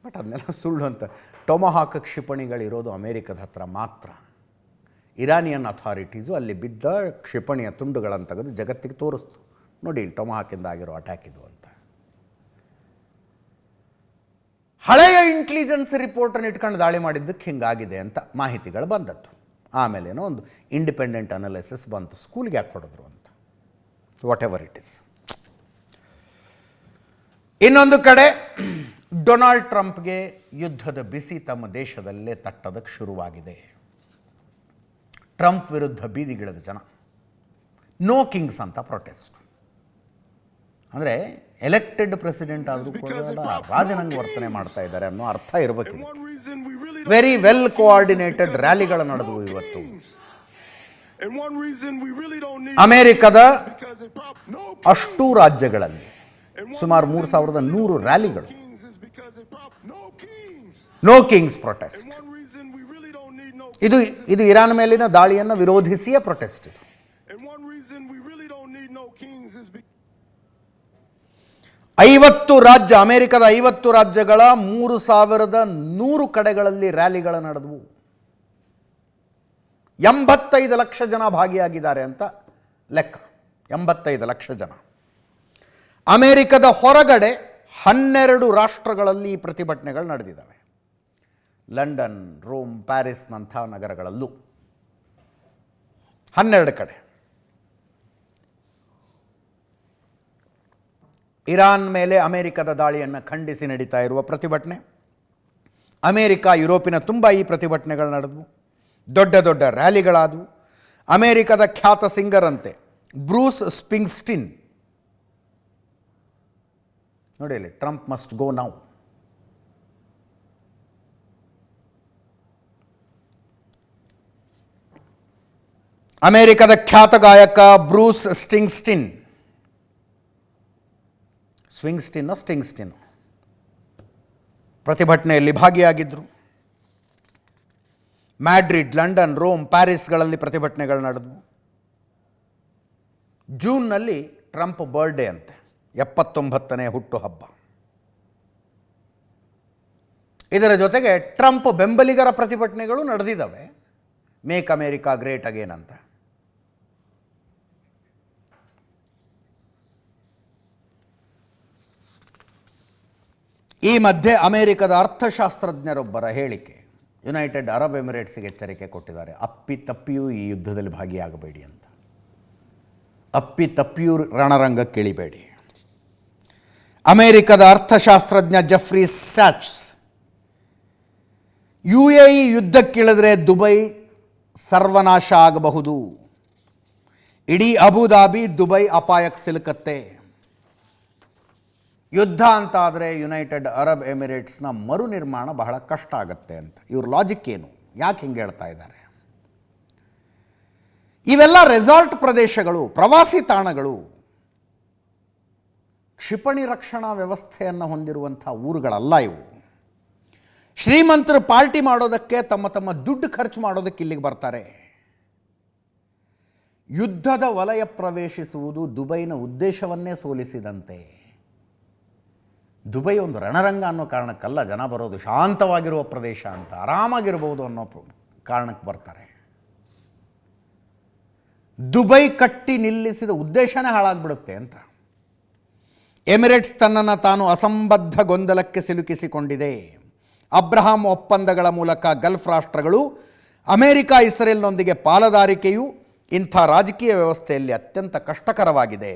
ಬಟ್ ಅದನ್ನೆಲ್ಲ ಸುಳ್ಳು ಅಂತ. ಟೊಮಹಾಕ್ ಕ್ಷಿಪಣಿಗಳಿರೋದು ಅಮೇರಿಕದ ಹತ್ರ ಮಾತ್ರ. ಇರಾನಿಯನ್ ಅಥಾರಿಟೀಸು ಅಲ್ಲಿ ಬಿದ್ದ ಕ್ಷಿಪಣಿಯ ತುಂಡುಗಳನ್ನು ತೆಗೆದು ಜಗತ್ತಿಗೆ ತೋರಿಸ್ತು, ನೋಡಿ ಇಲ್ಲಿ ಟೊಮಹಾಕಿಂದ ಆಗಿರೋ ಅಟ್ಯಾಕ್ ಇದು ಅಂತ. ಹಳೆಯ ಇಂಟೆಲಿಜೆನ್ಸ್ ರಿಪೋರ್ಟನ್ನು ಇಟ್ಕೊಂಡು ದಾಳಿ ಮಾಡಿದ್ದಕ್ಕೆ ಹಿಂಗಾಗಿದೆ ಅಂತ ಮಾಹಿತಿಗಳು ಬಂದದ್ದು. ಆಮೇಲೇನೋ ಒಂದು ಇಂಡಿಪೆಂಡೆಂಟ್ ಅನಾಲಿಸಿಸ್ ಬಂತು, ಸ್ಕೂಲ್ಗೆ ಯಾಕೆ ಹೊಡೆದ್ರು ಅಂತ. What ever it is. ಇನ್ನೊಂದು ಕಡೆ ಡೊನಾಲ್ಡ್ ಟ್ರಂಪ್ಗೆ ಯುದ್ಧದ ಬಿಸಿ ತಮ್ಮ ದೇಶದಲ್ಲೇ ತಟ್ಟೋದಕ್ಕೆ ಶುರುವಾಗಿದೆ. ಟ್ರಂಪ್ ವಿರುದ್ಧ ಬೀದಿಗಿಳಿದ ಜನ ನೋ ಕಿಂಗ್ಸ್ ಅಂತ ಪ್ರೊಟೆಸ್ಟ್. ಅಂದರೆ ಎಲೆಕ್ಟೆಡ್ ಪ್ರೆಸಿಡೆಂಟ್ ಆದರೂ ಕೂಡ ರಾಜನಂಗೆ ವರ್ತನೆ ಮಾಡ್ತಾ ಇದ್ದಾರೆ ಅನ್ನೋ ಅರ್ಥ ಇರಬೇಕಿದೆ. ವೆರಿ ವೆಲ್ ಕೋಆರ್ಡಿನೇಟೆಡ್ ರ್ಯಾಲಿಗಳು ನಡೆದವು ಇವತ್ತು. ಅಮೆರಿಕದ ಅಷ್ಟೂ ರಾಜ್ಯಗಳಲ್ಲಿ ಸುಮಾರು 3100 ರ್ಯಾಲಿಗಳು. No kings protest. ಇದು ಇರಾನ್ ಮೇಲಿನ ದಾಳಿಯನ್ನು ವಿರೋಧಿಸಿಯೇ ಪ್ರೊಟೆಸ್ಟ್. ಇದು 50 ರಾಜ್ಯ, ಅಮೆರಿಕದ 50 ರಾಜ್ಯಗಳ 3100 ಕಡೆಗಳಲ್ಲಿ ರ್ಯಾಲಿಗಳು ನಡೆದವು. 85 ಲಕ್ಷ ಜನ ಭಾಗಿಯಾಗಿದ್ದಾರೆ ಅಂತ ಲೆಕ್ಕ. 85 ಲಕ್ಷ ಜನ. ಅಮೆರಿಕದ ಹೊರಗಡೆ 12 ರಾಷ್ಟ್ರಗಳಲ್ಲಿ ಈ ಪ್ರತಿಭಟನೆಗಳು ನಡೆದಿದ್ದಾವೆ. ಲಂಡನ್, ರೋಮ್, ಪ್ಯಾರಿಸ್ನಂಥ ನಗರಗಳಲ್ಲೂ 12 ಕಡೆ. ಇರಾನ್ ಮೇಲೆ ಅಮೆರಿಕದ ದಾಳಿಯನ್ನು ಖಂಡಿಸಿ ನಡೀತಾ ಇರುವ ಪ್ರತಿಭಟನೆ. ಅಮೆರಿಕ, ಯುರೋಪಿನ ತುಂಬ ಈ ಪ್ರತಿಭಟನೆಗಳು ನಡೆದವು. ದೊಡ್ಡ ದೊಡ್ಡ ರ್ಯಾಲಿಗಳಾದವು. ಅಮೆರಿಕದ ಖ್ಯಾತ ಸಿಂಗರ್ ಅಂತೆ ಬ್ರೂಸ್ ಸ್ಪ್ರಿಂಗ್ಸ್ಟೀನ್, ನೋಡಿ ಇಲ್ಲಿ, ಟ್ರಂಪ್ ಮಸ್ಟ್ ಗೋ ನೌ. ಅಮೆರಿಕದ ಖ್ಯಾತ ಗಾಯಕ ಬ್ರೂಸ್ ಸ್ಪ್ರಿಂಗ್ಸ್ಟೀನ್, ಸ್ಟಿಂಗ್ಸ್ಟೀನ್ ಪ್ರತಿಭಟನೆಯಲ್ಲಿ ಭಾಗಿಯಾಗಿದ್ದರು. ಮ್ಯಾಡ್ರಿಡ್, ಲಂಡನ್, ರೋಮ್, ಪ್ಯಾರಿಸ್ಗಳಲ್ಲಿ ಪ್ರತಿಭಟನೆಗಳು ನಡೆದವು. ಜೂನ್ನಲ್ಲಿ ಟ್ರಂಪ್ ಬರ್ಡೇ ಅಂತೆ, 79ನೇ ಹುಟ್ಟುಹಬ್ಬ. ಇದರ ಜೊತೆಗೆ ಟ್ರಂಪ್ ಬೆಂಬಲಿಗರ ಪ್ರತಿಭಟನೆಗಳು ನಡೆದಿದ್ದಾವೆ. ಮೇಕ್ ಅಮೇರಿಕಾ ಗ್ರೇಟ್ ಅಗೇನ್ ಅಂತ. ಈ ಮಧ್ಯೆ ಅಮೆರಿಕದ ಅರ್ಥಶಾಸ್ತ್ರಜ್ಞರೊಬ್ಬರ ಹೇಳಿಕೆ ಯುನೈಟೆಡ್ ಅರಬ್ ಎಮಿರೇಟ್ಸ್ಗೆ ಎಚ್ಚರಿಕೆ ಕೊಟ್ಟಿದ್ದಾರೆ. ಅಪ್ಪಿತಪ್ಪಿಯೂ ಈ ಯುದ್ಧದಲ್ಲಿ ಭಾಗಿಯಾಗಬೇಡಿ ಅಂತ. ಅಪ್ಪಿತಪ್ಪಿಯೂ ರಣರಂಗಕ್ಕಿಳಿಬೇಡಿ. ಅಮೆರಿಕದ ಅರ್ಥಶಾಸ್ತ್ರಜ್ಞ ಜೆಫ್ರಿ ಸ್ಯಾಚ್ಸ್, UAE ಯುದ್ಧಕ್ಕಿಳಿದ್ರೆ ದುಬೈ ಸರ್ವನಾಶ ಆಗಬಹುದು. ಇಡೀ ಅಬುದಾಬಿ ದುಬೈ ಅಪಾಯಕ್ಕೆ ಸಿಲುಕತ್ತೆ. ಯುದ್ಧ ಅಂತ ಆದರೆ ಯುನೈಟೆಡ್ ಅರಬ್ ಎಮಿರೇಟ್ಸ್ನ ಮರು ನಿರ್ಮಾಣ ಬಹಳ ಕಷ್ಟ ಆಗುತ್ತೆ ಅಂತ. ಇವ್ರ ಲಾಜಿಕ್ ಏನು? ಯಾಕೆ ಹಿಂಗೆ ಹೇಳ್ತಾ ಇದ್ದಾರೆ? ಇವೆಲ್ಲ ರೆಸಾರ್ಟ್ ಪ್ರದೇಶಗಳು, ಪ್ರವಾಸಿ ತಾಣಗಳು, ಕ್ಷಿಪಣಿ ರಕ್ಷಣಾ ವ್ಯವಸ್ಥೆಯನ್ನು ಹೊಂದಿರುವಂಥ ಊರುಗಳಲ್ಲ ಇವು. ಶ್ರೀಮಂತರು ಪಾರ್ಟಿ ಮಾಡೋದಕ್ಕೆ, ತಮ್ಮ ದುಡ್ಡು ಖರ್ಚು ಮಾಡೋದಕ್ಕೆ ಇಲ್ಲಿಗೆ ಬರ್ತಾರೆ. ಯುದ್ಧದ ವಲಯ ಪ್ರವೇಶಿಸುವುದು ದುಬೈನ ಉದ್ದೇಶವನ್ನೇ ಸೋಲಿಸಿದಂತೆ. ದುಬೈ ಒಂದು ರಣರಂಗ ಅನ್ನೋ ಕಾರಣಕ್ಕಲ್ಲ ಜನ ಬರೋದು, ಶಾಂತವಾಗಿರುವ ಪ್ರದೇಶ ಅಂತ, ಆರಾಮಾಗಿರ್ಬೋದು ಅನ್ನೋ ಕಾರಣಕ್ಕೆ ಬರ್ತಾರೆ. ದುಬೈ ಕಟ್ಟಿ ನಿಲ್ಲಿಸಿದ ಉದ್ದೇಶನೇ ಹಾಳಾಗ್ಬಿಡುತ್ತೆ ಅಂತ. ಎಮಿರೇಟ್ಸ್ ತನ್ನನ್ನು ತಾನು ಅಸಂಬದ್ಧ ಗೊಂದಲಕ್ಕೆ ಸಿಲುಕಿಸಿಕೊಂಡಿದೆ. ಅಬ್ರಹಾಂ ಒಪ್ಪಂದಗಳ ಮೂಲಕ ಗಲ್ಫ್ ರಾಷ್ಟ್ರಗಳು ಅಮೆರಿಕ, ಇಸ್ರೇಲ್ನೊಂದಿಗೆ ಪಾಲುದಾರಿಕೆಯು ಇಂಥ ರಾಜಕೀಯ ವ್ಯವಸ್ಥೆಯಲ್ಲಿ ಅತ್ಯಂತ ಕಷ್ಟಕರವಾಗಿದೆ.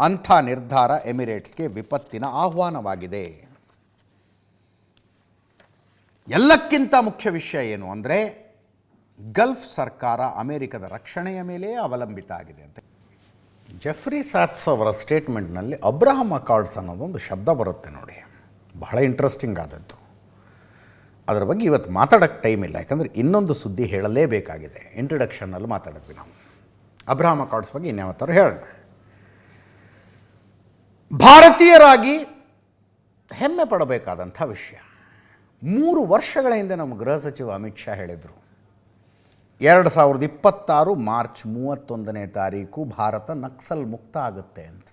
ಅಂಥ ನಿರ್ಧಾರ ಎಮಿರೇಟ್ಸ್ಗೆ ವಿಪತ್ತಿನ ಆಹ್ವಾನವಾಗಿದೆ. ಎಲ್ಲಕ್ಕಿಂತ ಮುಖ್ಯ ವಿಷಯ ಏನು ಅಂದರೆ, ಗಲ್ಫ್ ಸರ್ಕಾರ ಅಮೆರಿಕದ ರಕ್ಷಣೆಯ ಮೇಲೆಯೇ ಅವಲಂಬಿತ ಆಗಿದೆ ಅಂತ. ಜೆಫ್ರಿ ಸ್ಯಾಚ್ಸ್ ಅವರ ಸ್ಟೇಟ್ಮೆಂಟ್ನಲ್ಲಿ ಅಬ್ರಹಾಂ ಅಕಾರ್ಡ್ಸ್ ಅನ್ನೋದೊಂದು ಶಬ್ದ ಬರುತ್ತೆ ನೋಡಿ, ಬಹಳ ಇಂಟ್ರೆಸ್ಟಿಂಗ್ ಆದದ್ದು. ಅದರ ಬಗ್ಗೆ ಇವತ್ತು ಮಾತಾಡೋಕ್ಕೆ ಟೈಮ್ ಇಲ್ಲ, ಯಾಕಂದರೆ ಇನ್ನೊಂದು ಸುದ್ದಿ ಹೇಳಲೇಬೇಕಾಗಿದೆ. ಇಂಟ್ರಡಕ್ಷನ್ನಲ್ಲಿ ಮಾತಾಡಿದ್ವಿ ನಾವು. ಅಬ್ರಹಾಂ ಅಕಾರ್ಡ್ಸ್ ಬಗ್ಗೆ ಇನ್ಯಾವತ್ತಾರು ಹೇಳೋಣ. ಭಾರತೀಯರಾಗಿ ಹೆಮ್ಮೆ ಪಡಬೇಕಾದಂಥ ವಿಷಯ. 3 ವರ್ಷಗಳ ಹಿಂದೆ ನಮ್ಮ ಗೃಹ ಸಚಿವ ಅಮಿತ್ ಶಾ ಹೇಳಿದರು, 2026 ಮಾರ್ಚ್ 31ನೇ ತಾರೀಕು ಭಾರತ ನಕ್ಸಲ್ ಮುಕ್ತ ಆಗುತ್ತೆ ಅಂತ.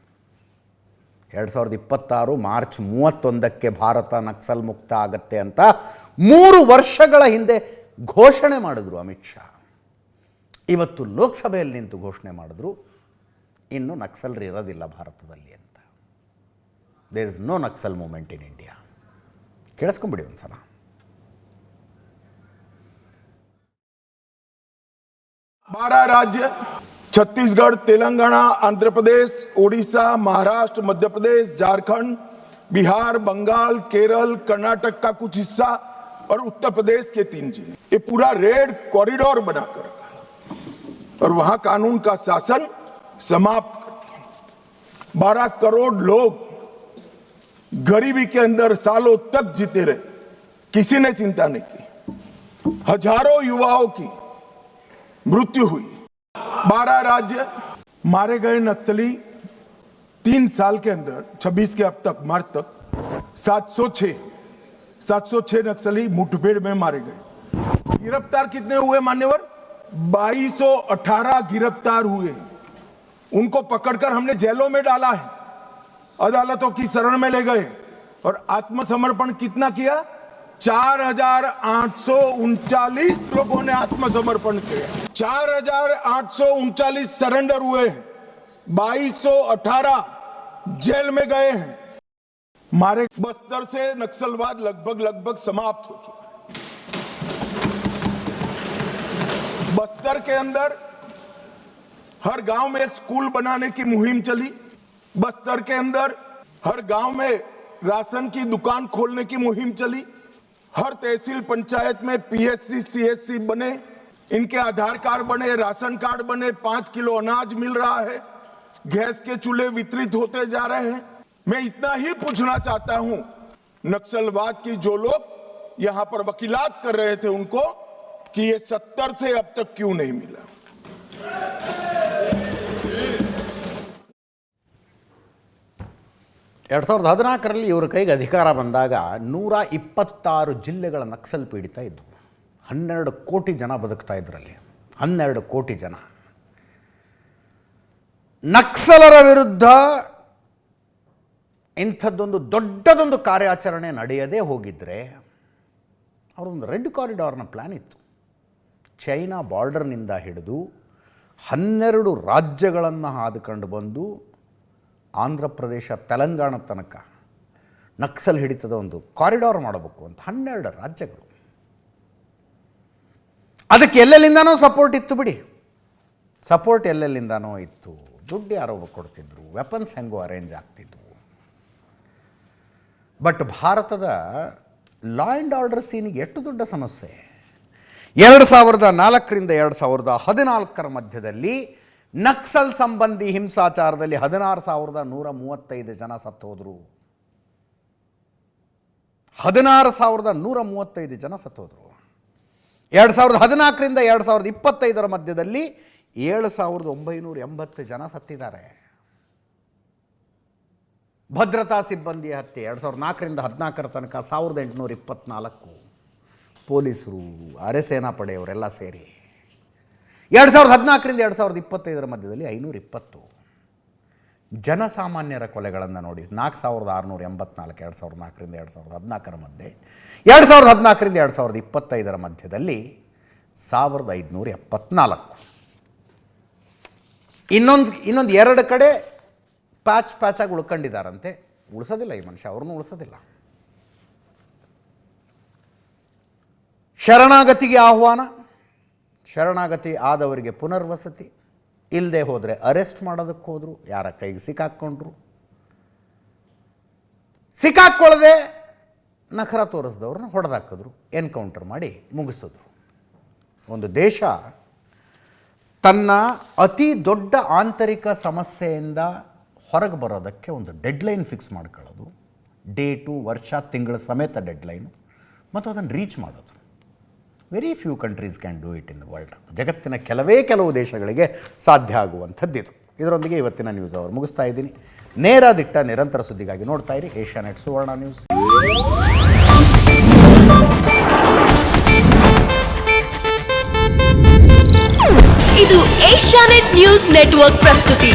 2026 ಮಾರ್ಚ್ 31ಕ್ಕೆ ಭಾರತ ನಕ್ಸಲ್ ಮುಕ್ತ ಆಗುತ್ತೆ ಅಂತ 3 ವರ್ಷಗಳ ಹಿಂದೆ ಘೋಷಣೆ ಮಾಡಿದ್ರು ಅಮಿತ್ ಶಾ. ಇವತ್ತು ಲೋಕಸಭೆಯಲ್ಲಿ ನಿಂತು ಘೋಷಣೆ ಮಾಡಿದ್ರು, ಇನ್ನು ನಕ್ಸಲರು ಇರೋದಿಲ್ಲ ಭಾರತದಲ್ಲಿ ಅಂತ. There is no Naxal movement in India. ಕೇಳಿಸ್ಕೊಂಬಿಡಿ ಒಂದು ಸಲ. 12 राज्य छत्तीसगढ़, तेलंगाना, आंध्र प्रदेश, ओडिशा, महाराष्ट्र, मध्य प्रदेश, झारखंड, बिहार, बंगाल, केरल, कर्नाटक का कुछ हिस्सा और उत्तर प्रदेश के 3 जिले, ये पूरा रेड कॉरिडोर बनाकर रखा और वहां कानून का शासन समाप्त कर दिया। 12 करोड़ लोग गरीबी के अंदर सालों तक जीते रहे, किसी ने चिंता नहीं की। हजारों युवाओं की मृत्यु हुई। 12 राज्य मारे गए नक्सली 3 साल के अंदर 26 के अब तक मार्च तक 706 नक्सली मुठभेड़ में मारे गए। गिरफ्तार कितने हुए मान्यवर? 2218 गिरफ्तार हुए। उनको पकड़कर हमने जेलों में डाला है, अदालतों की शरण में ले गए और आत्मसमर्पण कितना किया? 4839 लोगों ने आत्मसमर्पण किया। 4839 सरेंडर हुए हैं, 2218 जेल में गए हैं। मारे बस्तर से नक्सलवाद लगभग समाप्त हो चुका है। बस्तर के अंदर हर गांव में एक स्कूल बनाने की मुहिम चली। बस्तर के अंदर हर गांव में राशन की दुकान खोलने की मुहिम चली। हर तहसील पंचायत में पीएससी सीएससी बने, इनके आधार कार्ड बने, राशन कार्ड बने, 5 किलो अनाज मिल रहा है, गैस के चूल्हे वितरित होते जा रहे हैं। मैं इतना ही पूछना चाहता हूं, नक्सलवाद की जो लोग यहां पर वकीलात कर रहे थे उनको, कि ये 70 से अब तक क्यों नहीं मिला? ಎರಡು ಸಾವಿರದ 14ರಲ್ಲಿ ಇವರ ಕೈಗೆ ಅಧಿಕಾರ ಬಂದಾಗ 126 ಜಿಲ್ಲೆಗಳ ನಕ್ಸಲ್ ಪೀಡಿತ ಇದ್ದವು. 12 ಕೋಟಿ ಜನ ಬದುಕ್ತಾ ಇದ್ರಲ್ಲಿ. 12 ಕೋಟಿ ಜನ. ನಕ್ಸಲರ ವಿರುದ್ಧ ಇಂಥದ್ದೊಂದು ದೊಡ್ಡದೊಂದು ಕಾರ್ಯಾಚರಣೆ ನಡೆಯದೇ ಹೋಗಿದ್ದರೆ ಅವರೊಂದು ರೆಡ್ ಕಾರಿಡಾರ್ನ ಪ್ಲ್ಯಾನ್ ಇತ್ತು. ಚೈನಾ ಬಾರ್ಡರ್ನಿಂದ ಹಿಡಿದು 12 ರಾಜ್ಯಗಳನ್ನು ಹಾದುಕೊಂಡು ಬಂದು ಆಂಧ್ರ ಪ್ರದೇಶ ತೆಲಂಗಾಣ ತನಕ ನಕ್ಸಲ್ ಹಿಡಿತದ ಒಂದು ಕಾರಿಡಾರ್ ಮಾಡಬೇಕು ಅಂತ 12 ರಾಜ್ಯಗಳು. ಅದಕ್ಕೆ ಎಲ್ಲೆಲ್ಲಿಂದನೋ ಸಪೋರ್ಟ್ ಇತ್ತು ಬಿಡಿ. ಸಪೋರ್ಟ್ ಎಲ್ಲೆಲ್ಲಿಂದನೋ ಇತ್ತು. ದುಡ್ಡು ಯಾರೋ ಕೊಡ್ತಿದ್ರು, ವೆಪನ್ಸ್ ಹೆಂಗೋ ಅರೇಂಜ್ ಆಗ್ತಿದ್ವು. ಬಟ್ ಭಾರತದ ಲಾ ಆ್ಯಂಡ್ ಆರ್ಡರ್ ಸೀನಿಗೆ ಎಷ್ಟು ದೊಡ್ಡ ಸಮಸ್ಯೆ. 2004ರಿಂದ 2014 ಮಧ್ಯದಲ್ಲಿ ನಕ್ಸಲ್ ಸಂಬಂಧಿ ಹಿಂಸಾಚಾರದಲ್ಲಿ 16,135 ಜನ ಸತ್ತು ಹೋದರು. 16,135 ಜನ ಸತ್ತು ಹೋದರು. 2014ರಿಂದ 2025 ಮಧ್ಯದಲ್ಲಿ 7,980 ಜನ ಸತ್ತಿದ್ದಾರೆ. ಭದ್ರತಾ ಸಿಬ್ಬಂದಿಯ ಹತ್ಯೆ 2004ರಿಂದ 2014 ತನಕ 1,824 ಪೊಲೀಸರು, ಅರೆ ಸೇನಾಪಡೆಯವರೆಲ್ಲ ಸೇರಿ. 2014ರಿಂದ 2025 ಮಧ್ಯದಲ್ಲಿ 520. ಜನಸಾಮಾನ್ಯರ ಕೊಲೆಗಳನ್ನು ನೋಡಿ, 4,684 2004ರಿಂದ 2014 ಮಧ್ಯೆ. 2014ರಿಂದ 2025 ಮಧ್ಯದಲ್ಲಿ 1,574. ಇನ್ನೊಂದು 2 ಕಡೆ ಪ್ಯಾಚಾಗಿ ಉಳ್ಕೊಂಡಿದ್ದಾರಂತೆ. ಉಳಿಸೋದಿಲ್ಲ ಈ ಮನುಷ್ಯ, ಅವ್ರನ್ನೂ ಉಳಿಸೋದಿಲ್ಲ. ಶರಣಾಗತಿಗೆ ಆಹ್ವಾನ, ಶರಣಾಗತಿ ಆದವರಿಗೆ ಪುನರ್ವಸತಿ, ಇಲ್ಲದೆ ಹೋದರೆ ಅರೆಸ್ಟ್ ಮಾಡೋದಕ್ಕೆ ಹೋದರು, ಯಾರ ಕೈಗೆ ಸಿಕ್ಕಾಕ್ಕೊಂಡ್ರು, ಸಿಕ್ಕಾಕ್ಕೊಳ್ಳದೆ ನಖರ ತೋರಿಸಿದವ್ರನ್ನ ಹೊಡೆದಾಕಿದ್ರು, ಎನ್ಕೌಂಟರ್ ಮಾಡಿ ಮುಗಿಸಿದ್ರು. ಒಂದು ದೇಶ ತನ್ನ ಅತಿ ದೊಡ್ಡ ಆಂತರಿಕ ಸಮಸ್ಯೆಯಿಂದ ಹೊರಗೆ ಬರೋದಕ್ಕೆ ಒಂದು ಡೆಡ್ಲೈನ್ ಫಿಕ್ಸ್ ಮಾಡ್ಕೊಳ್ಳೋದು, ಡೇಟು, ವರ್ಷ, ತಿಂಗಳ ಸಮೇತ ಡೆಡ್ಲೈನು, ಮತ್ತು ಅದನ್ನು ರೀಚ್ ಮಾಡೋದು. Very few countries can do it in the world. ಜಗತ್ತಿನ ಕೆಲವು ದೇಶಗಳಿಗೆ ಸಾಧ್ಯ ಆಗುವಂಥದ್ದಿದು. ಇದರೊಂದಿಗೆ ಇವತ್ತಿನ ನ್ಯೂಸ್ ಅವರು ಮುಗಿಸ್ತಾ ಇದ್ದೀನಿ. ನೇರ ದಿಟ್ಟ ನಿರಂತರ ಸುದ್ದಿಗಾಗಿ ನೋಡ್ತಾ ಇರಿ ಏಷ್ಯಾನೆಟ್ ಸುವರ್ಣ ನ್ಯೂಸ್. ಇದು ಏಷ್ಯಾನೆಟ್ ನ್ಯೂಸ್ ನೆಟ್ವರ್ಕ್ ಪ್ರಸ್ತುತಿ.